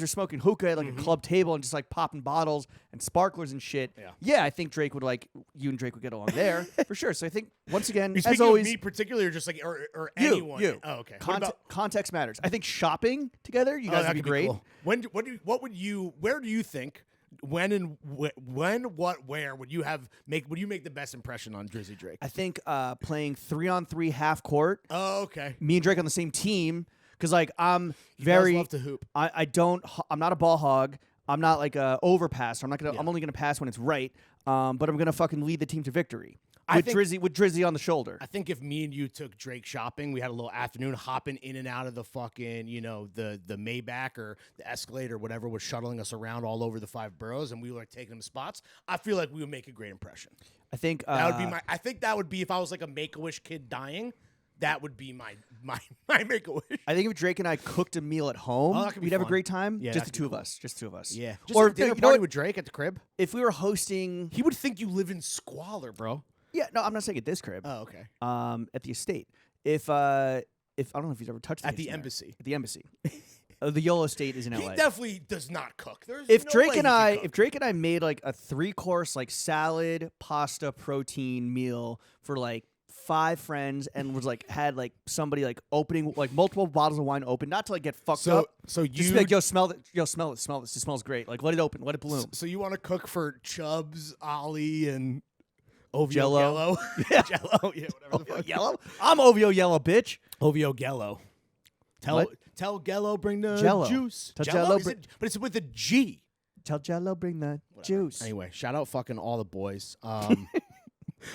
smoking hookah at like a club table and just like popping bottles and sparklers and shit, I think Drake would you and Drake would get along there for sure. So I think once again, as always, of me particularly, or just like or anyone. You. Oh, okay. Context matters. I think shopping together, you guys would be great. Cool. Where do you think? When, where would you make the best impression on Drizzy Drake? I think playing 3-on-3 half court. Oh, okay. Me and Drake on the same team. Because like I'm he does love to hoop. I'm not a ball hog. I'm not like a overpasser. I'm only gonna pass when it's right. But I'm gonna fucking lead the team to victory. With Drizzy on the shoulder. I think if me and you took Drake shopping, we had a little afternoon hopping in and out of the fucking, the Maybach or the Escalade or whatever was shuttling us around all over the 5 boroughs, and we were like taking them spots. I feel like we would make a great impression. I think I think that would be if I was like a Make-A-Wish kid dying. That would be my Make-A-Wish. I think if Drake and I cooked a meal at home, we'd have a great time. Yeah, just the two of us. Just the two of us. Yeah. Or a dinner party with Drake at the crib. If we were hosting, he would think you live in squalor, bro. Yeah. No, I'm not saying at this crib. Oh, okay. At the estate. If I don't know if he's ever touched at the embassy. At the embassy. The YOLO estate is in LA. He definitely does not cook. If Drake and I made like a 3-course like salad, pasta, protein meal for like 5 friends and was like had like somebody like opening like multiple bottles of wine open, not to like get fucked up. So you just be like, yo, smell it. It smells great. Like let it open, let it bloom. So you want to cook for Chubbs, Ollie, and Ovio Jello. Yellow? Yeah. Jello. Yeah, whatever the fuck. Yellow? I'm Ovio Yellow, bitch. Ovio Gello. Tell Gello bring the Jello. Juice. Tell Jello, Jello but it's with a G. Tell Jello bring the juice. Anyway, shout out fucking all the boys.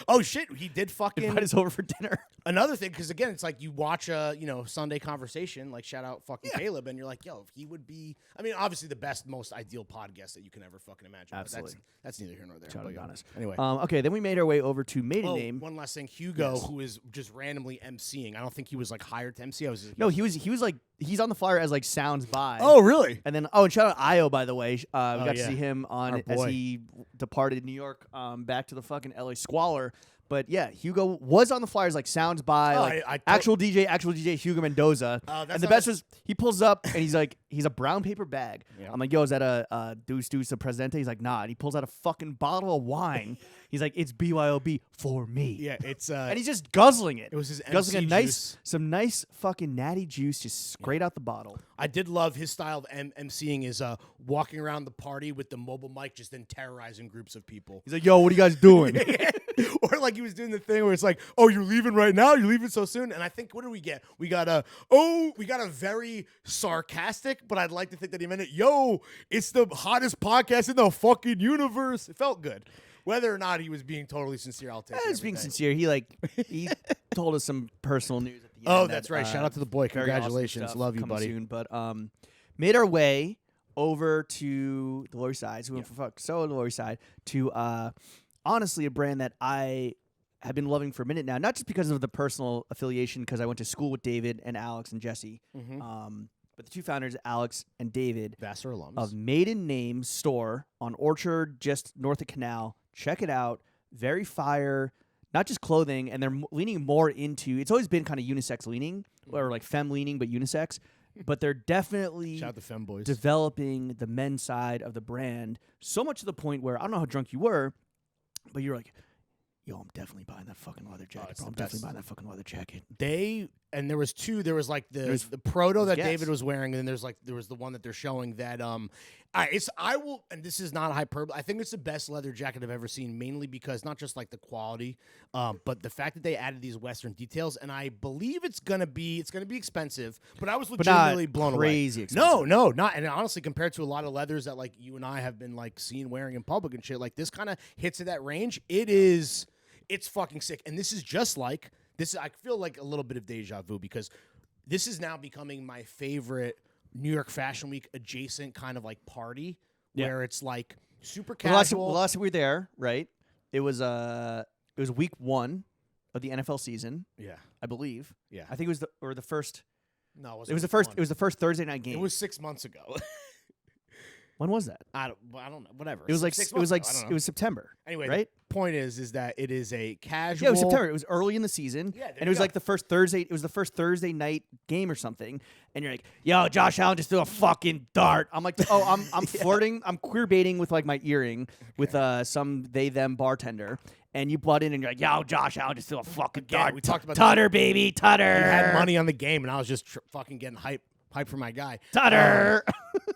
Oh shit, he did fucking invite us over for dinner. Another thing, because again, it's like you watch a Sunday Conversation, like shout out fucking Caleb, and you're like, yo, if he would be, I mean, obviously the best, most ideal podcast that you can ever fucking imagine. Absolutely, but that's neither here nor there. To be honest. Anyway, okay, then we made our way over to maiden name. One last thing, Hugo, who is just randomly emceeing. I don't think he was like hired to MC. He was like he's on the flyer as like sounds by. Oh really? And then and shout out Io, by the way. We got to see him on as he departed New York back to the fucking LA squalor. But yeah, Hugo was on the flyers like sounds by actual DJ Hugo Mendoza. And the best was he pulls up and he's a brown paper bag. Yeah. I'm like, yo, is that a Deuce a Presidente? He's like, nah. And he pulls out a fucking bottle of wine. He's like, it's BYOB for me. Yeah, it's and he's just guzzling it. It was his guzzling MC juice. Some nice fucking natty juice just straight out the bottle. I did love his style of emceeing is walking around the party with the mobile mic, just then terrorizing groups of people. He's like, yo, what are you guys doing? Or like he was doing the thing where it's like, oh, you're leaving right now? You're leaving so soon? And I think, what did we get? We got a very sarcastic, but I'd like to think that he meant it. Yo, it's the hottest podcast in the fucking universe. It felt good. Whether or not he was being totally sincere, I'll take it. He was being sincere. He told us some personal news at the end. Oh, that's right. Shout out to the boy. Congratulations. Awesome Love you, buddy. Soon. But made our way over to the Lower East Side. So we went from the Lower East Side to honestly a brand that I have been loving for a minute now. Not just because of the personal affiliation, because I went to school with David and Alex and Jesse. But the two founders, Alex and David, Vassar alums. of Maiden Name Store on Orchard, just north of Canal. Check it out. Very fire. Not just clothing, and they're leaning more into. It's always been kind of unisex leaning, or like femme leaning, but unisex. But they're definitely Shout out the femboys. developing the men's side of the brand, so much to the point where I don't know how drunk you were, but you're like, yo, I'm definitely buying that fucking leather jacket, bro. I'm definitely buying that fucking leather jacket. And there was two. There was like the proto that Yes. David was wearing, and then there was the one that they're showing that I will, and this is not hyperbole. I think it's the best leather jacket I've ever seen, mainly because not just like the quality, but the fact that they added these Western details, and I believe it's gonna be expensive. But I was legitimately blown crazy away. expensive. No, not. And honestly, compared to a lot of leathers that like you and I have been like seen wearing in public and shit, like this kind of hits at that range. It's fucking sick. And this is just like this. I feel like a little bit of deja vu because this is now becoming my favorite New York Fashion Week adjacent kind of like party where it's like super casual. The last time we were there, right? It was week 1 of the NFL season. Yeah, I believe. yeah. I think it was the first. No, It was the first Thursday night game. It was 6 months ago. When was that? I don't know. Whatever. It was like 6 it was months like ago. I don't it know. was September. Anyway, right? the point is that it is a casual. Yeah, it was September. It was early in the season. Yeah, there and it you was go. like the first Thursday. It was the first Thursday night game or something. And you're like, "Yo, Josh Allen just threw a fucking dart." I'm like, "Oh, I'm flirting. I'm queer baiting with like my earring with some they them bartender." And you butt in and you're like, "Yo, Josh Allen just threw a fucking dart." we talked about Tutter, baby, Tutter. You had money on the game, and I was just fucking getting hype for my guy. Tutter.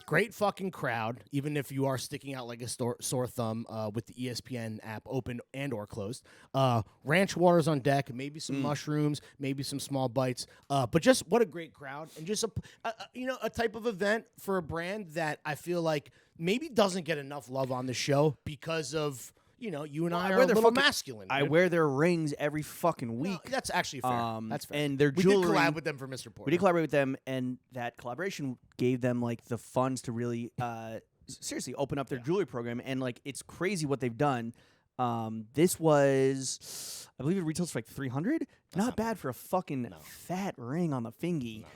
Great fucking crowd, even if you are sticking out like a sore thumb with the ESPN app open and or closed. Ranch waters on deck, maybe some mushrooms, maybe some small bites. But just what a great crowd, and just a type of event for a brand that I feel like maybe doesn't get enough love on the show because of you and I are a little masculine. I dude. wear their rings every fucking week. No, that's actually fair. That's fair. And their we jewelry. did collab with them for Mr. Porter. We did collaborate with them, and that collaboration gave them like the funds to really, seriously, open up their jewelry program. And like, it's crazy what they've done. This was, I believe, it retails for like $300. Not bad for a fucking fat ring on the fingy. No.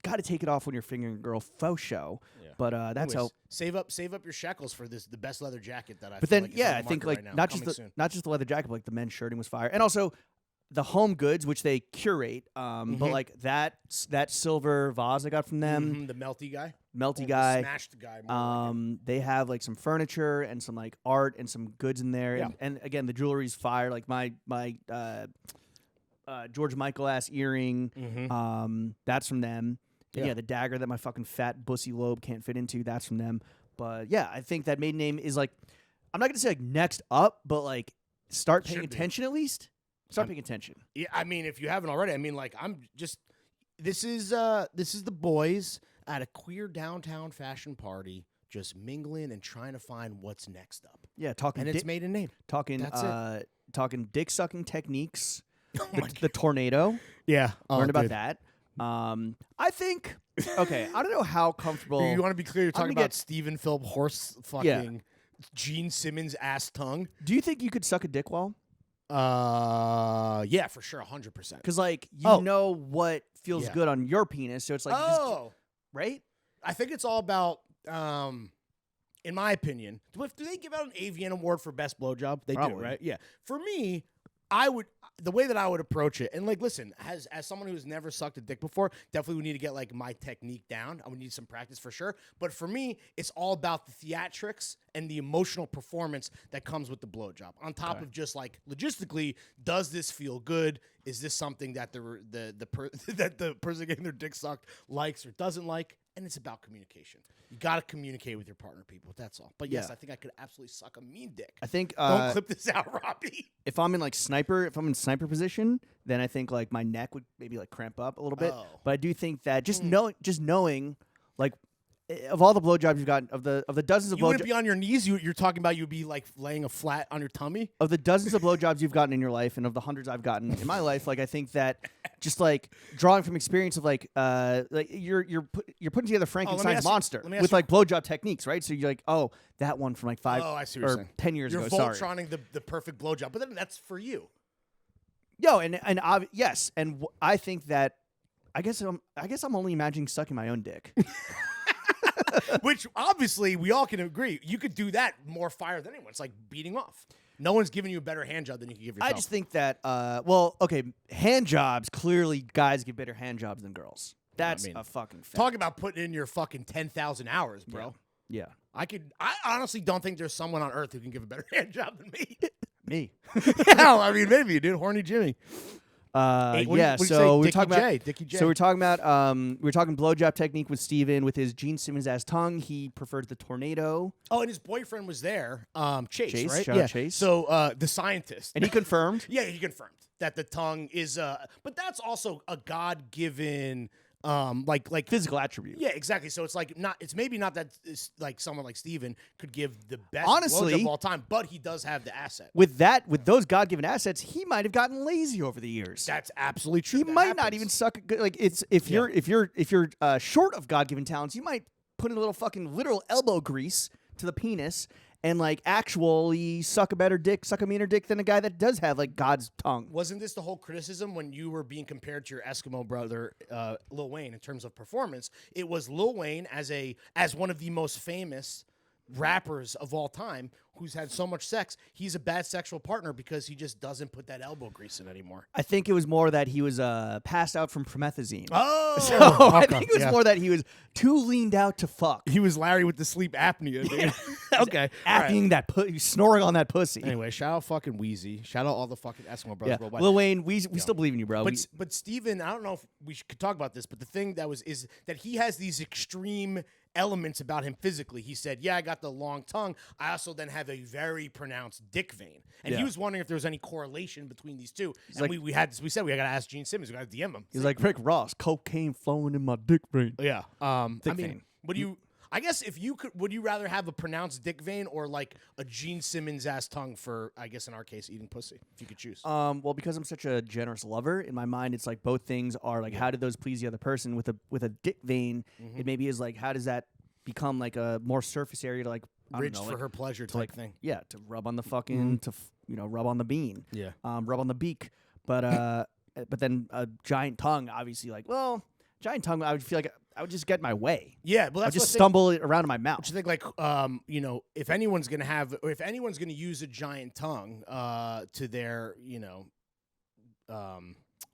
Got to take it off when you're fingering a girl, faux show. Yeah. But that's Anyways, how. save up your shekels for the best leather jacket that I. But feel then, like is on the I think market like right now, not coming just soon. not just the leather jacket, but like the men's shirting was fire, and also the home goods, which they curate. But like that silver vase I got from them, the melty guy, melty Or guy. the smashed guy. more like it. They have like some furniture and some like art and some goods in there. Yeah. And again, the jewelry's fire. Like my George Michael ass earring. That's from them. And Yeah. the dagger that my fucking fat bussy lobe can't fit into. That's from them. But yeah, I think that Maiden Name is like, I'm not gonna say like next up, but like start paying Should be. attention at least. Start paying attention. Yeah, I mean, if you haven't already, I mean, like I'm just. This is the boys at a queer downtown fashion party, just mingling and trying to find what's next up. Yeah, talking And it's Maiden Name. talking That's talking dick sucking techniques. Oh my The tornado. Yeah, Learned about that. I think. Okay, I don't know how comfortable. You want to be clear? You're talking gonna about Stephen Philip Horse fucking Gene Simmons ass tongue. Do you think you could suck a dick while? Yeah, for sure, 100%. Because like you know what feels Yeah. good on your penis, so it's like right. I think it's all about, in my opinion, do they give out an AVN award for best blowjob? They Probably. do, right? Yeah. For me, the way that I would approach it, and like, listen, as someone who's never sucked a dick before, definitely would need to get like my technique down. I would need some practice for sure. But for me, it's all about the theatrics and the emotional performance that comes with the blowjob. On top of just like logistically, does this feel good? Is this something that that the person getting their dick sucked likes or doesn't like? And it's about communication. You got to communicate with your partner, people. That's all. But yes, Yeah. I think I could absolutely suck a mean dick. I think Don't clip this out, Robbie. if I'm in sniper position, then I think like my neck would maybe like cramp up a little bit. Oh. But I do think that just knowing like of all the blowjobs you've gotten, of the dozens of You wouldn't blowjobs be on your knees. You're talking about you'd be like laying a flat on your tummy. of the dozens of blowjobs you've gotten in your life, and of the hundreds I've gotten in my life, like I think that just like drawing from experience of like you're putting together Frankenstein's monster let me ask with you- like blowjob techniques, right? So you're like, oh, that one from like 5 Oh, I see what you're or saying. 10 years You're ago. Sorry. Voltroning the perfect blowjob, but then that's for you. Yo, yes, and I think that I guess I'm only imagining sucking my own dick. Which obviously we all can agree. You could do that more fire than anyone. It's like beating off. No one's giving you a better hand job than you can give yourself. I just think that, hand jobs, clearly guys give better hand jobs than girls. That's a fucking fact. Talk about putting in your fucking 10,000 hours, bro. Yeah. I honestly don't think there's someone on earth who can give a better hand job than me. Me. No, I mean, maybe you did. Horny Jimmy. So we're talking about Dickie J. So we're talking about blowjob technique with Steven with his Gene Simmons ass tongue. He prefers the tornado. Oh, and his boyfriend was there, Chase, right? Shout out Chase. So the scientist, and he confirmed. Yeah, he confirmed that the tongue is but that's also a God-given like physical attribute. Yeah, exactly. So it's maybe not that like someone like Steven could give the best honestly blowjob of all time, but he does have the asset. With those God-given assets, he might have gotten lazy over the years. That's absolutely true. He might not even suck good. Like if you're short of God-given talents, you might put in a little fucking literal elbow grease to the penis and like actually suck a meaner dick than a guy that does have like God's tongue. Wasn't this the whole criticism when you were being compared to your Eskimo brother, Lil Wayne, in terms of performance? It was Lil Wayne as one of the most famous rappers of all time who's had so much sex. He's a bad sexual partner because he just doesn't put that elbow grease in anymore. I think it was more that he was passed out from promethazine. Oh, so I think it was more that he was too leaned out to fuck. He was Larry with the sleep apnea, dude. Okay, apneaing that snoring on that pussy. Anyway, shout out fucking Wheezy. Shout out all the fucking Eskimo brothers worldwide. Lil Wayne, we still believe in you, bro. But Steven, I don't know if we could talk about this, but the thing is that he has these extreme elements about him physically. He said, yeah, I got the long tongue. I also then have a very pronounced dick vein. And he was wondering if there was any correlation between these two. He's and like, we said we got to ask Gene Simmons. We got to DM him. He's like, Rick Ross, cocaine flowing in my dick vein. Yeah. Dick vein. I guess if you could, would you rather have a pronounced dick vein or like a Gene Simmons ass tongue for, I guess in our case, eating pussy, if you could choose? Well, because I'm such a generous lover, in my mind, it's like both things are like, how did those please the other person? With a dick vein, it maybe is like, how does that become like a more surface area to like, I rich don't know, for like, her pleasure type thing. Yeah, to rub on the fucking, rub on the bean. Yeah. Rub on the beak. But then a giant tongue, obviously, like, well, giant tongue, I would feel like I would just get in my way. Yeah, but I would just stumble it around in my mouth. But you think like, if anyone's gonna use a giant tongue, to their,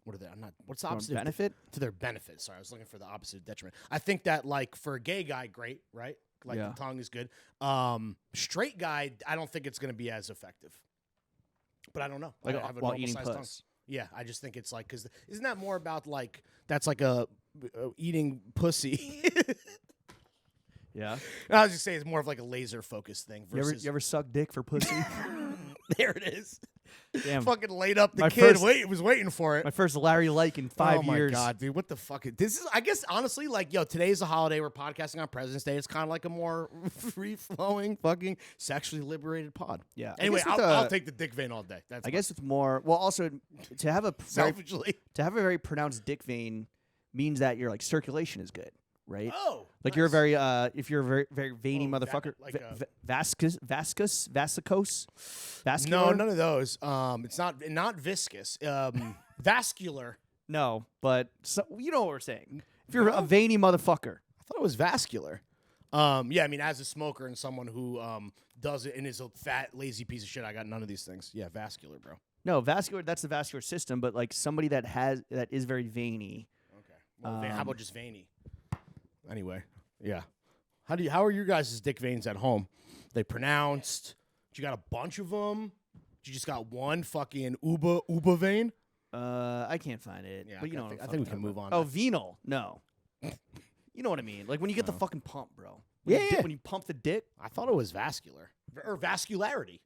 what are they? What's the opposite? Benefit? To their benefit. Sorry, I was looking for the opposite detriment. I think that like for a gay guy, great, right? Like the tongue is good. Straight guy, I don't think it's gonna be as effective. But I don't know. Like I have a while eating tongue. puss. Yeah, I just think it's like, because isn't that more about like, that's like a eating pussy? Yeah. I was just saying it's more of like a laser focused thing. Versus You ever suck dick for pussy? there it is. Damn. Fucking laid up the kid. Was waiting for it. My first Larry like in 5 years. Oh my god, dude! What the fuck? This is, I guess, honestly, like, today's a holiday. We're podcasting on President's Day. It's kind of like a more free flowing, fucking sexually liberated pod. Yeah. Anyway, I'll take the dick vein all day. That's I guess it's more. Well, also to have a selfishly very pronounced dick vein means that your like circulation is good, right? Oh, like nice. you're a very if you're a very very veiny motherfucker, vascose. Vascular? No, none of those. It's not viscous. Vascular. No, but you know what we're saying. If you're a veiny motherfucker, I thought it was vascular. Yeah, I mean, as a smoker and someone who does it and is a fat, lazy piece of shit, I got none of these things. Yeah, vascular, bro. No, vascular. That's the vascular system, but like somebody that is very veiny. Okay. Well, how about just veiny? Anyway, yeah. How are your guys' dick veins at home? They pronounced? You got a bunch of them? You just got one fucking uba vein? I can't find it. Yeah, but you know, I think we can move on. Oh, venal. No. You know what I mean? Like when you get the fucking pump, bro. Yeah. When you pump the dick. I thought it was vascular or vascularity.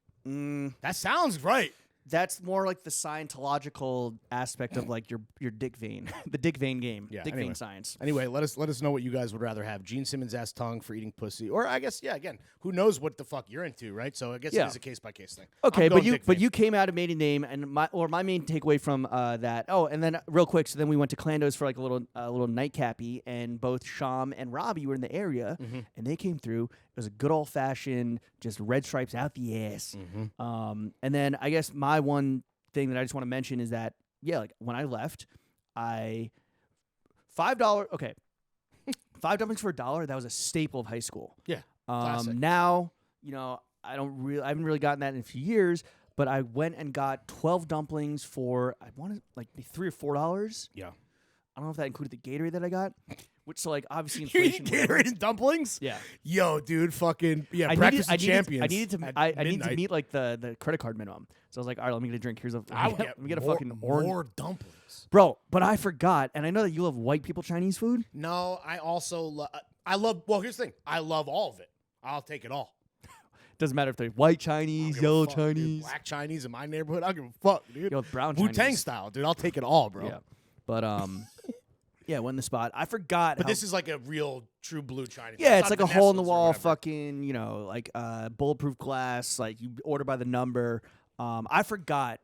That sounds right. That's more like the Scientological aspect of like your dick vein, the dick vein game, vein science. Anyway, let us know what you guys would rather have: Gene Simmons ass tongue for eating pussy, or I guess again, who knows what the fuck you're into, right? So I guess it is a case by case thing. Okay, but you came out of Maiden Name, and my main takeaway from that. Oh, and then real quick, so then we went to Clando's for like a little nightcappy, and both Sham and Robbie were in the area, and they came through. It was a good old fashioned, just red stripes out the ass. And then I guess my one thing that I just want to mention is that like when I left, I $5. Okay, 5 dumplings for $1. That was a staple of high school. Yeah. Classic. Now, I haven't really gotten that in a few years, but I went and got 12 dumplings for I wanted like $3 or $4. Yeah. I don't know if that included the Gatorade that I got, which so like obviously You eat inflation. Gatorade and dumplings? Yeah. Yo, dude, fucking breakfast of champions. I needed to meet like the credit card minimum. So I was like, all right, let me get a drink. Let me get a fucking orange. More dumplings, bro. But I forgot, and I know that you love white people Chinese food. No, I also love. Well, here's the thing. I love all of it. I'll take it all. Doesn't matter if they're white Chinese, yellow Chinese, dude, black Chinese in my neighborhood. I don't give a fuck, dude. Yo, brown Wu-Tang Chinese style, dude. I'll take it all, bro. Yeah, but yeah, win the spot. I forgot. But this is like a real true blue Chinese. Yeah, it's like a hole in the wall, fucking, like bulletproof glass. Like you order by the number. I forgot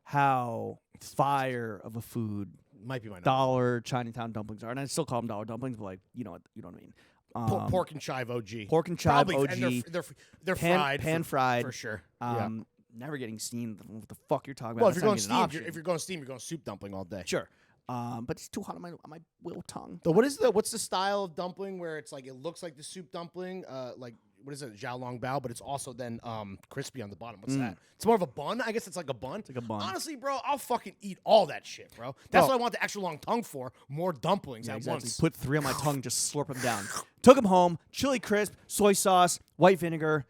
how fire of a food might be my dollar Chinatown dumplings are, and I still call them dollar dumplings, but like you know what I mean. Pork and chive OG. Pork and chive Probably, OG. And they're fried. Pan fried for sure. Never getting steamed. What the fuck you're talking about? Well, if you're going steam, you're going soup dumpling all day. Sure. But it's too hot on my little tongue. So what's the style of dumpling where it's like it looks like the soup dumpling, like what is it, jiaolong bao, but it's also then crispy on the bottom. What's that? It's more of a bun. I guess it's like a bun. It's like a bun. Honestly, bro, I'll fucking eat all that shit, bro. That's what I want the extra long tongue for. More dumplings at once. Put 3 on my tongue, just slurp them down. Took them home. Chili crisp, soy sauce, white vinegar.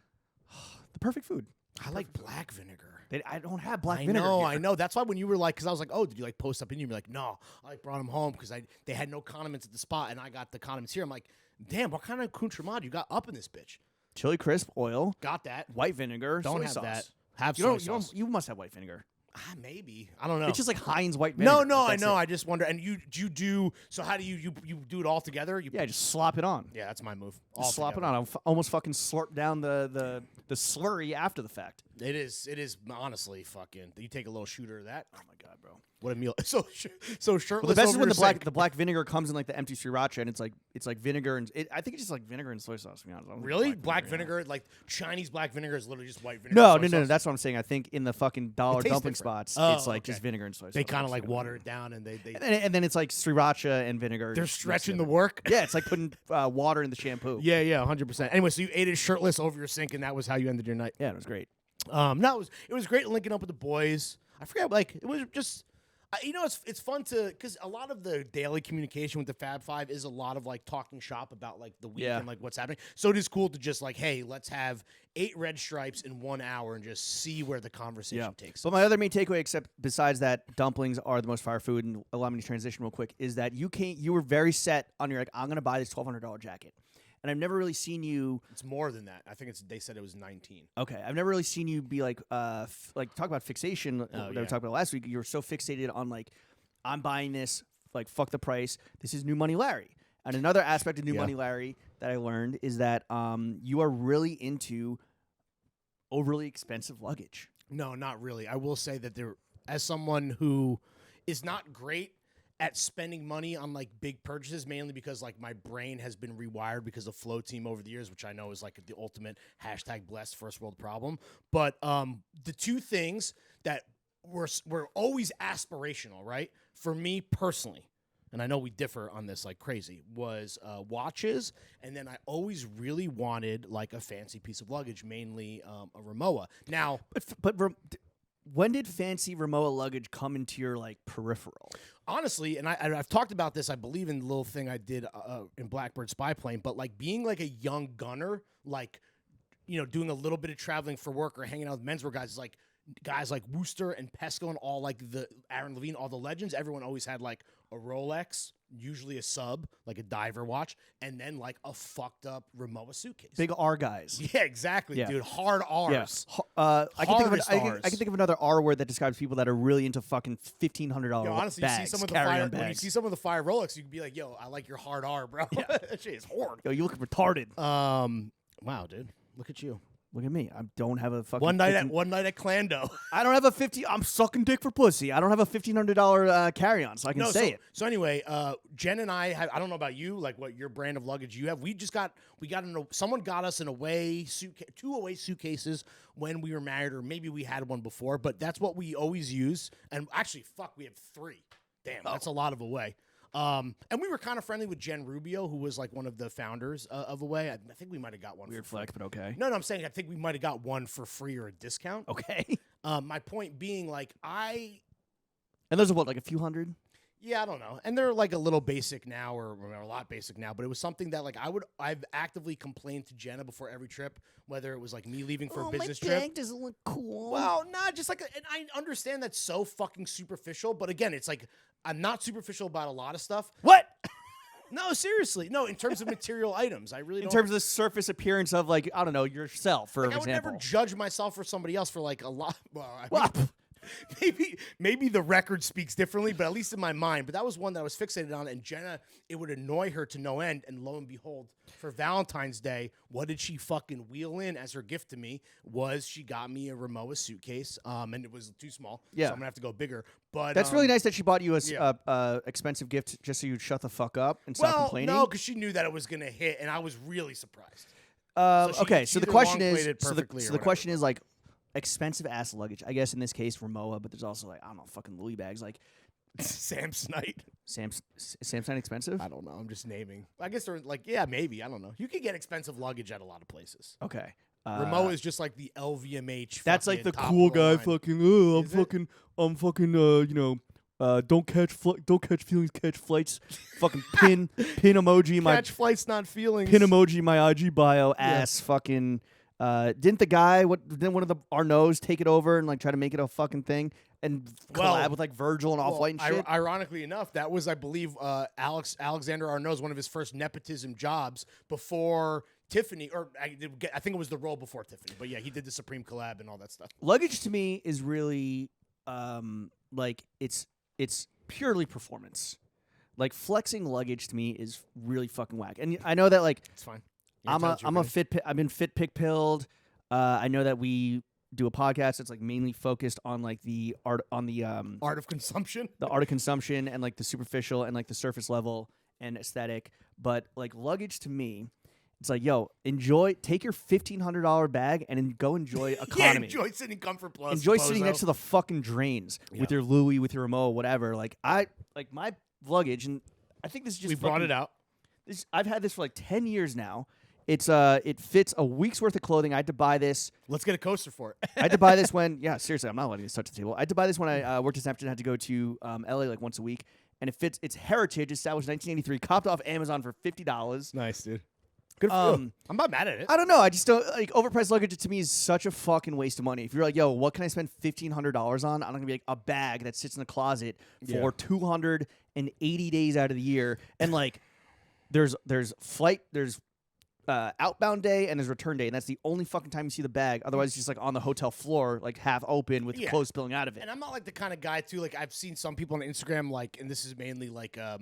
The perfect food. I like black vinegar. I don't have black vinegar. I know. That's why when you were like, because I was like, oh, did you like post up in you? You're like, no, I brought them home because they had no condiments at the spot, and I got the condiments here. I'm like, damn, what kind of accoutrement you got up in this bitch? Chili crisp, oil. Got that. White vinegar. Don't soy have sauce. that. Have soy sauce. You must have white vinegar. Maybe. I don't know. It's just like Heinz white vinegar. No, I know. I just wonder. And you do. So how do you do it all together? Yeah, just slop it on. Yeah, that's my move. Just slop it on. I'll almost fucking slurp down the slurry after the fact. It is honestly fucking. You take a little shooter of that. Oh my god, bro. What a meal! So shirtless. Well, the best is when the black vinegar comes in like the empty sriracha, and it's like vinegar and I think it's just like vinegar and soy sauce. To be honest, really, black vinegar, like Chinese black vinegar is literally just white vinegar. No. That's what I'm saying. I think in the fucking dollar dumpling spots, it's like just vinegar and soy sauce. They kind of like water it down, and they and then it's like sriracha and vinegar. They're stretching the work. Yeah, it's like putting water in the shampoo. Yeah, 100%. Anyway, so you ate it shirtless over your sink, and that was how you ended your night. Yeah, it was great. No, it was great linking up with the boys. I forget, like it was just. It's fun because a lot of the daily communication with the Fab Five is a lot of like talking shop about like the week and like what's happening. So it is cool to just like, hey, let's have 8 red stripes in 1 hour and just see where the conversation takes. But my other main takeaway, besides that dumplings are the most fire food, and allow me to transition real quick, is that you were very set on your like, I'm gonna buy this $1,200 jacket. And I've never really seen you. It's more than that. I think they said it was 19. Okay, I've never really seen you be like talk about fixation that we talked about last week. You were so fixated on like, I'm buying this, like fuck the price. This is New Money Larry. And another aspect of New Money Larry that I learned is that you are really into overly expensive luggage. No, not really. I will say that as someone who is not great at spending money on like big purchases, mainly because like my brain has been rewired because of Flow Team over the years, which I know is like the ultimate #blessed first world problem. But the two things that were always aspirational, right? For me personally, and I know we differ on this like crazy, was watches, and then I always really wanted like a fancy piece of luggage, mainly a Rimowa. Now, but when did fancy Rimowa luggage come into your like peripheral? Honestly, and I've talked about this, I believe, in the little thing I did in Blackbird Spy Plane, but like being like a young gunner, like, doing a little bit of traveling for work or hanging out with menswear guys like Wooster and Pesco and all like the Aaron Levine, all the legends, everyone always had like a Rolex, usually a sub, like a diver watch, and then like a fucked up Rimowa suitcase. Big R guys. Yeah, exactly, dude. Hard R's. Yeah. I can think of another R word that describes people that are really into fucking $1,500 honestly, bags. you see some of the when you see some of the fire Rolex, you can be like, yo, I like your hard R, bro. Yeah. That shit is hard. Yo, you look retarded. Wow, dude. Look at you. Look at me. I don't have a fucking one night at Clando. I don't have a I'm sucking dick for pussy. I don't have a $1,500 carry-on, so I can say it. So anyway, Jen and I don't know about you, like what your brand of luggage you have. Someone got us two away suitcases when we were married, or maybe we had one before, but that's what we always use. And actually, we have 3. Damn, that's a lot of away. And we were kind of friendly with Jen Rubio, who was like one of the founders of Away. I think we might have got one. Weird for free. flex, but okay. No, I'm saying I think we might have got one for free or a discount. Okay. My point being, like, And those are what, like a few hundred? Yeah, I don't know. And they're like a little basic now, or a lot basic now, but it was something that like I've actively complained to Jenna before every trip, whether it was like me leaving for a business trip. My bag doesn't look cool. Well, nah, just like, and I understand that's so fucking superficial, but again, it's like, I'm not superficial about a lot of stuff. What? No, seriously. No, in terms of material items, I really don't. In terms of the surface appearance of, like, I don't know, yourself, for like, example. I would never judge myself or somebody else for like a lot. Well, Well, maybe the record speaks differently, but at least in my mind. But that was one that I was fixated on, and Jenna, it would annoy her to no end. And lo and behold, for Valentine's Day, what did she fucking wheel in as her gift to me? Was she got me a Rimowa suitcase, and it was too small, Yeah. so I'm gonna have to go bigger. But that's really nice that she bought you a yeah. expensive gift just so you'd shut the fuck up and stop Well, complaining. no, because she knew that it was gonna hit, and I was really surprised. Okay, she so the either question long is, played it so perfectly or the whatever. question is like expensive ass luggage. I guess in this case Rimowa, but there's also like, I don't know, fucking Louis bags. Like Samsonite. Samsonite expensive? I don't know. I'm just naming. I guess they're like, yeah, maybe. I don't know. You can get expensive luggage at a lot of places. Okay. Rimowa is just like the LVMH. That's like the top cool of the guy line. fucking, oh, Is it? I'm fucking, don't catch feelings, catch flights. Fucking pin emoji my Catch flights, not feelings. pin emoji my IG bio ass fucking. Didn't one of the Arnauds take it over and like try to make it a fucking thing and collab with like Virgil and Off-White and shit? Ironically enough, that was, I believe, Alexander Arnaud's one of his first nepotism jobs before Tiffany, or I think it was the role before Tiffany. But yeah, he did the Supreme collab and all that stuff. Luggage to me is really like it's purely performance. Like flexing luggage to me is really fucking whack. And I know that like It's fine. I've been fit pick pilled. I know that we do a podcast that's like mainly focused on like the art Art of consumption. the art of consumption and like the superficial and like the surface level and aesthetic. But like luggage to me, it's like, yo, take your $1,500 bag and then go enjoy economy. Yeah, enjoy sitting Comfort Plus. Enjoy sitting next to the fucking drains with your Louis, with your Rimowa, whatever. Like my luggage, and I think this is just We brought it out. I've had this for like 10 years now. It fits a week's worth of clothing. I had to buy this. Let's get a coaster for it. I had to buy this seriously, I'm not letting this touch the table. I had to buy this when I worked at Snapchat and had to go to LA like once a week. And it fits, it's heritage, established in 1983, copped off Amazon for $50. Nice, dude. Good for you. I'm not mad at it. I don't know. I just don't, like, overpriced luggage to me is such a fucking waste of money. If you're like, yo, what can I spend $1,500 on? I'm not gonna be like a bag that sits in the closet for 280 days out of the year. And like, there's outbound day and there's return day, and that's the only fucking time you see the bag. Otherwise, it's just like on the hotel floor, like half open with clothes spilling out of it. And I'm not like the kind of guy too. Like I've seen some people on Instagram, like, and this is mainly like a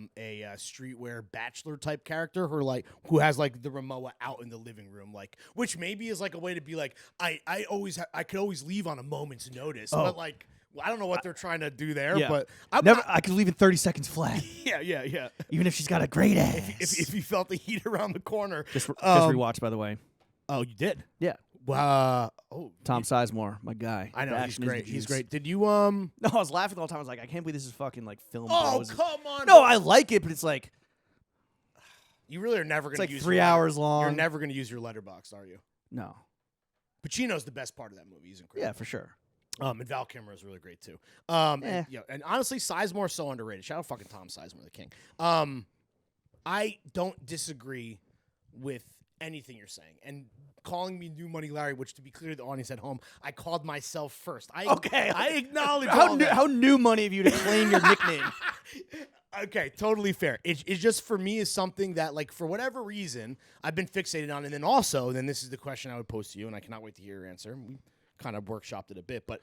streetwear bachelor type character, who has like the Rimowa out in the living room, like, which maybe is like a way to be like, I could always leave on a moment's notice, but like. I don't know what they're trying to do there, but I could leave in 30 seconds flat. Yeah. Even if she's got a great ass. If you felt the heat around the corner. Just rewatched, by the way. Oh, you did? Yeah. Tom Sizemore, my guy. I know, The he's action is great. the He's juice. great. Did you No, I was laughing the whole time. I was like, I can't believe this is fucking like film. Oh, bros. come on. No, I like it, but it's like You really are never going to like use 3 hours long. You're never going to use your letterbox, are you? No. Pacino's the best part of that movie. He's incredible. Yeah, for sure. And Val Kilmer is really great too. And honestly, Sizemore is so underrated. Shout out fucking Tom Sizemore, the king. I don't disagree with anything you're saying. And calling me New Money Larry, which to be clear to the audience at home, I called myself first. I acknowledge how new money of you to claim your nickname. Okay, totally fair. It's just for me is something that, like, for whatever reason, I've been fixated on. And then also, this is the question I would pose to you, and I cannot wait to hear your answer. We kind of workshopped it a bit, but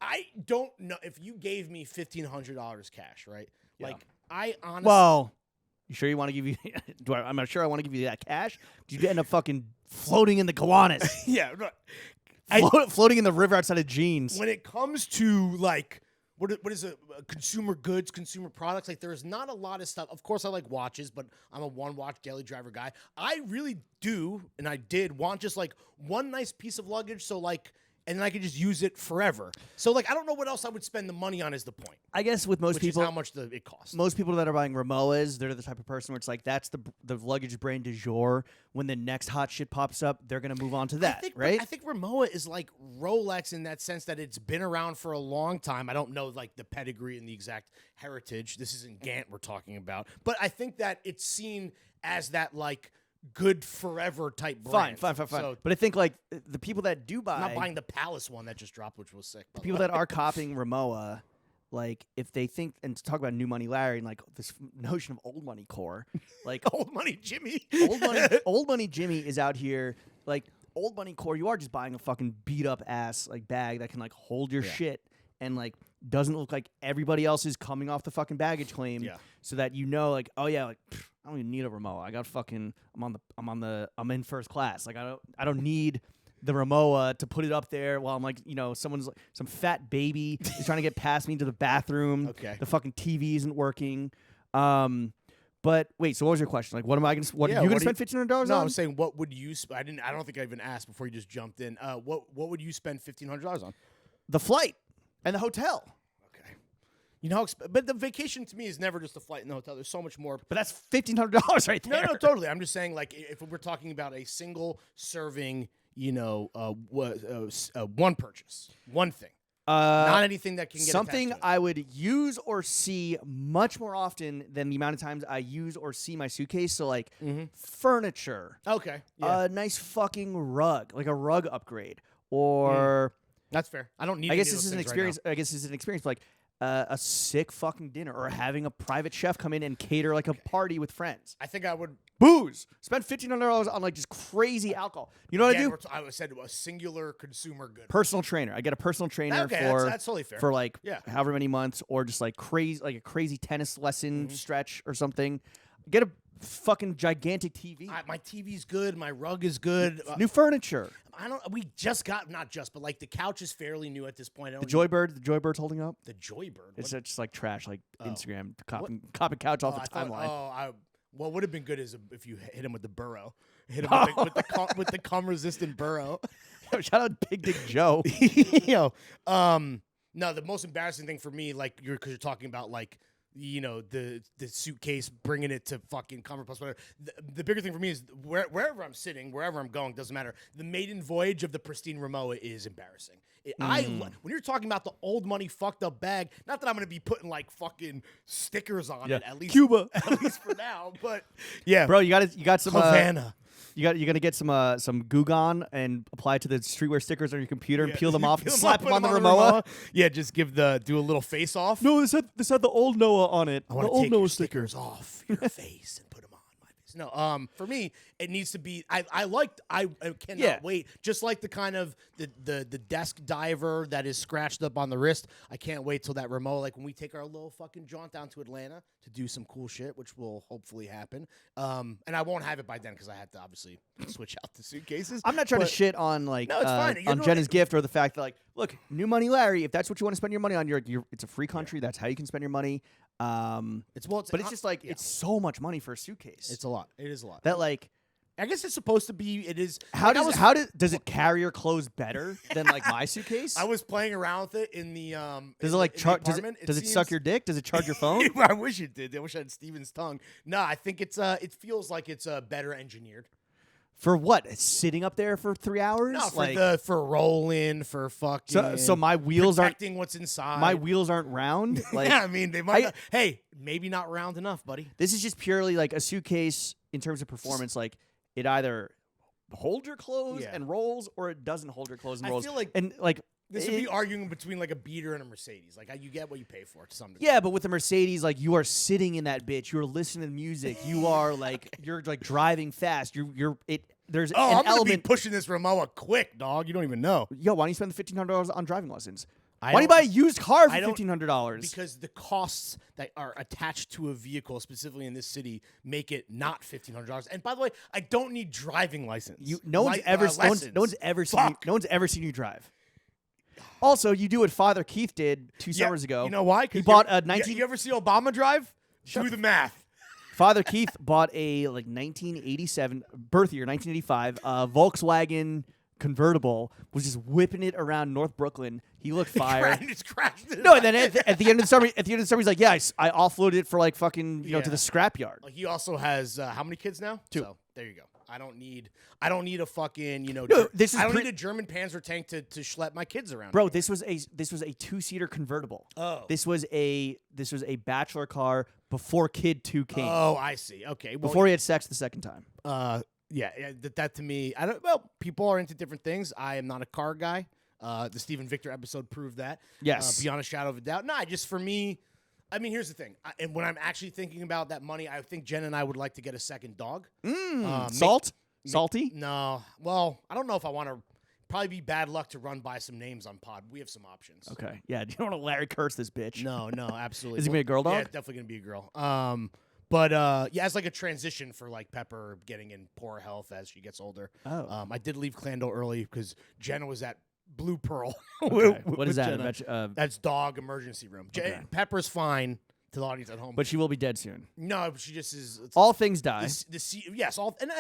I don't know if you gave me $1,500 cash, right? Yeah. Like, I honestly... Well, you sure you want to give you... I'm not sure I want to give you that cash. You end up fucking floating in the Gowanus. Yeah. Floating in the river outside of jeans. When it comes to, like... What is consumer goods, consumer products? Like, there's not a lot of stuff. Of course, I like watches, but I'm a one-watch daily driver guy. I really do, and I did want just, like, one nice piece of luggage. So, like, and then I could just use it forever. So like I don't know what else I would spend the money on is the point. I guess with most Which people, is how much it costs. most people that are buying Rimowas, they're the type of person where it's like that's the luggage brand du jour. When the next hot shit pops up, they're gonna move on to that, right? I think Rimowa is like Rolex in that sense that it's been around for a long time. I don't know like the pedigree and the exact heritage. This isn't Gant we're talking about, but I think that it's seen as that like good forever type brand. Fine. So, But I think like the people that do buy, I'm not buying the Palace one that just dropped, which was sick. the people that are copying Rimowa, like if they think and to talk about new money Larry and like this notion of old money core, like Old Money Jimmy. old money Jimmy is out here like old money core. You are just buying a fucking beat up ass like bag that can like hold your shit and like doesn't look like everybody else is coming off the fucking baggage claim. Yeah. So that you know like oh yeah like I don't even need a Rimowa. I got fucking I'm in first class. Like I don't need the Rimowa to put it up there while I'm like, someone's like some fat baby is trying to get past me to the bathroom. Okay. The fucking TV isn't working. But wait, so what was your question? Like, what am I going to? What are you going to spend $1,500 on? No, I'm saying, what would you? I don't think I even asked before you just jumped in. What would you spend $1,500 on? The flight and the hotel. Okay. You know, but the vacation to me is never just a flight and the hotel. There's so much more. But that's $1,500 right there. No, totally. I'm just saying, like, if we're talking about a single serving, one purchase, one thing. Not anything that can get something attached to it. I would use or see much more often than the amount of times I use or see my suitcase. So like furniture, Okay. Yeah. a nice fucking rug, like a rug upgrade, or That's fair. I don't need. I guess any of this those is an things right experience. I guess this is an experience, but like a sick fucking dinner, or having a private chef come in and cater like a party with friends. now. I think I would. Booze. Spend $1,500 on like just crazy alcohol. You know what Again, I do? I said a singular consumer good. Personal trainer. I get a personal trainer Okay, for that's totally fair. for like Yeah. however many months, or just like a crazy tennis lesson stretch or something. Get a fucking gigantic TV. My TV's good. My rug is good. New furniture. We just got not just, but like the couch is fairly new at this point. The Joybird's holding up. The Joybird. It's just like trash, like Instagram copping couch off the timeline. What would have been good is if you hit him with the burrow. Hit him with the cum-resistant burrow. Shout out Big Dick Joe. No, the most embarrassing thing for me, like because you're talking about like the suitcase, bringing it to fucking Comfort Plus, whatever. The bigger thing for me is wherever I'm sitting, wherever I'm going, doesn't matter. The maiden voyage of the pristine Rimowa is embarrassing. When you're talking about the old money fucked up bag, not that I'm going to be putting like fucking stickers on it, at least Cuba, at least for now. But yeah, bro, you got some Havana. You're gonna get some Goo Gone and apply it to the streetwear stickers on your computer and peel them off and slap them on the Rimowa. Yeah, just do a little face off. No, this had the old Noah on it. I want to take your stickers off your face and put them on my face. No, for me, it needs to be. I cannot wait. Just like the kind of the desk diver that is scratched up on the wrist. I can't wait till that Rimowa. Like when we take our little fucking jaunt down to Atlanta to do some cool shit, which will hopefully happen. And I won't have it by then because I had to obviously switch out the suitcases. I'm not trying to shit on like no, it's fine. on Jenna's gift or the fact that like, look, new money, Larry. If that's what you want to spend your money on, it's a free country. That's how you can spend your money. It's just like it's so much money for a suitcase. It's a lot. It is a lot. That like. I guess it's supposed to be. It is. Does it carry your clothes better than like my suitcase? I was playing around with it in the. Does it like does it suck your dick? Does it charge your phone? I wish it did. I wish I had Steven's tongue. No, I think it's. It feels like it's better engineered. For what? It's sitting up there for 3 hours? No, for rolling, for fucking. So my wheels aren't protecting what's inside. My wheels aren't round. Like yeah, I mean they might. Hey, maybe not round enough, buddy. This is just purely like a suitcase in terms of performance. Like it either holds your clothes and rolls, or it doesn't hold your clothes and rolls. I feel like this would be arguing between like a beater and a Mercedes. Like you get what you pay for to some degree. Yeah, but with the Mercedes, like you are sitting in that bitch. You're listening to music. You are like you're like driving fast. There's an I'm gonna element be pushing this Rimowa quick, dog. You don't even know. Yo, why don't you spend the $1,500 on driving lessons? Why do you buy a used car for $1,500? Because the costs that are attached to a vehicle, specifically in this city, make it not $1,500. And by the way, I don't need driving license. No one's ever seen you drive. Also, you do what Father Keith did 2 summers ago. You know why? He bought a 19. You ever see Obama drive? Do the math. Father Keith bought a 1987 birth year, 1985 Volkswagen convertible, was just whipping it around North Brooklyn. He looked fire. Just crashed it. No, and then at the end of the summer, he's like, yeah, I offloaded it for like fucking, to the scrapyard. He also has how many kids now? 2. So there you go. I don't need a fucking No, I don't need a German Panzer tank to schlep my kids around. Bro, this was a 2-seater convertible. Oh. This was a bachelor car before Kid 2 came. Oh, I see. Okay. Well, before he had sex the second time. Yeah, that to me, I don't. Well, people are into different things. I am not a car guy. The Stephen Victor episode proved that. Yes. Beyond a shadow of a doubt. Nah, just for me. I mean, here's the thing. And when I'm actually thinking about that money, I think Jen and I would like to get a second dog. Salty? No. Well, I don't know if I want to. Probably be bad luck to run by some names on pod. We have some options. Okay. Yeah. Do you want to Larry curse this bitch? No, absolutely. Is he gonna be a girl dog? Yeah, it's definitely gonna be a girl. But yeah, as like a transition for like Pepper getting in poor health as she gets older. Oh. I did leave Clandle early because Jenna was at Blue Pearl. Okay. What is that? That's dog emergency room. Okay. Pepper's fine to the audience at home, but she will be dead soon. No, she just is. All things die. Yes, all, and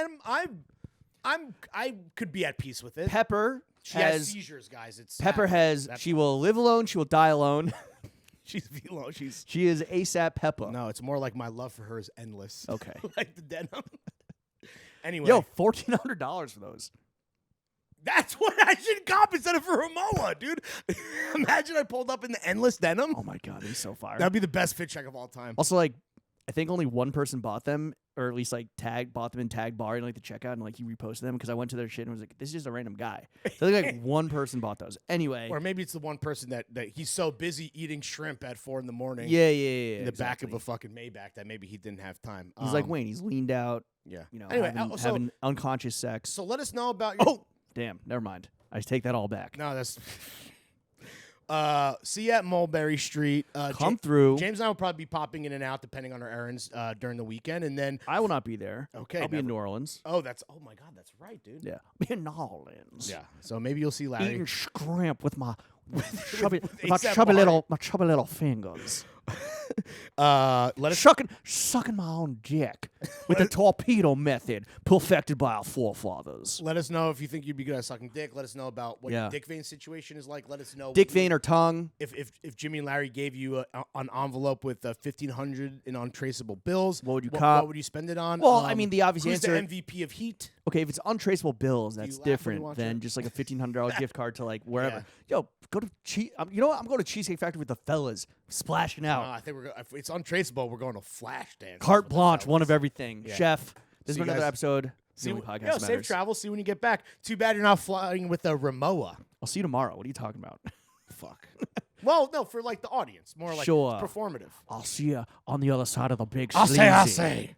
I could be at peace with it. Pepper she has seizures, guys. It's Pepper sad. has. That's she will live alone. She will die alone. She is ASAP Peppa. No, it's more like my love for her is endless. Okay. Like the denim. Anyway. Yo, $1,400 for those. That's what I should cop instead of for Ramoa, dude. Imagine I pulled up in the endless denim. Oh my god, he's so fire. That'd be the best fit check of all time. Also, like, I think only one person bought them, or at least like bought them in Tag Bar and like the checkout, and like he reposted them because I went to their shit and was like, this is just a random guy. So I think like one person bought those. Anyway. Or maybe it's the one person that he's so busy eating shrimp at 4 a.m. Yeah. In the back of a fucking Maybach that maybe he didn't have time. He's like Wayne. He's leaned out. Yeah. Anyway, having unconscious sex. So let us know about your. Oh, damn. Never mind. I take that all back. No, that's. See you at Mulberry Street. Come through. James and I will probably be popping in and out depending on our errands during the weekend, and then I will not be there. Okay, I'll be in New Orleans. Oh my god, that's right, dude. Yeah, I'll be in New Orleans. Yeah, so maybe you'll see Larry eating shrimp with my chubby little fingers. Sucking my own dick with the torpedo method perfected by our forefathers. Let us know if you think you'd be good at sucking dick. Let us know about what your dick vein situation is like. Let us know dick vein or tongue. If Jimmy and Larry gave you an envelope with $1,500 in untraceable bills, what would you cop? What would you spend it on? Well, I mean, the obvious who's answer. The MVP of Heat? Okay, if it's untraceable bills, that's different than just like a $1,500 gift card to like wherever. Yeah. Yo, go to you know what? I'm going to Cheesecake Factory with the fellas, splashing out. I think if it's untraceable, we're going to Flashdance. Carte blanche, one of everything. Yeah. Chef, this is another episode. Podcast safe travel. See when you get back. Too bad you're not flying with a Ramoa. I'll see you tomorrow. What are you talking about? Fuck. Well, no, for like the audience, more like performative. I'll see you on the other side of the big. I say.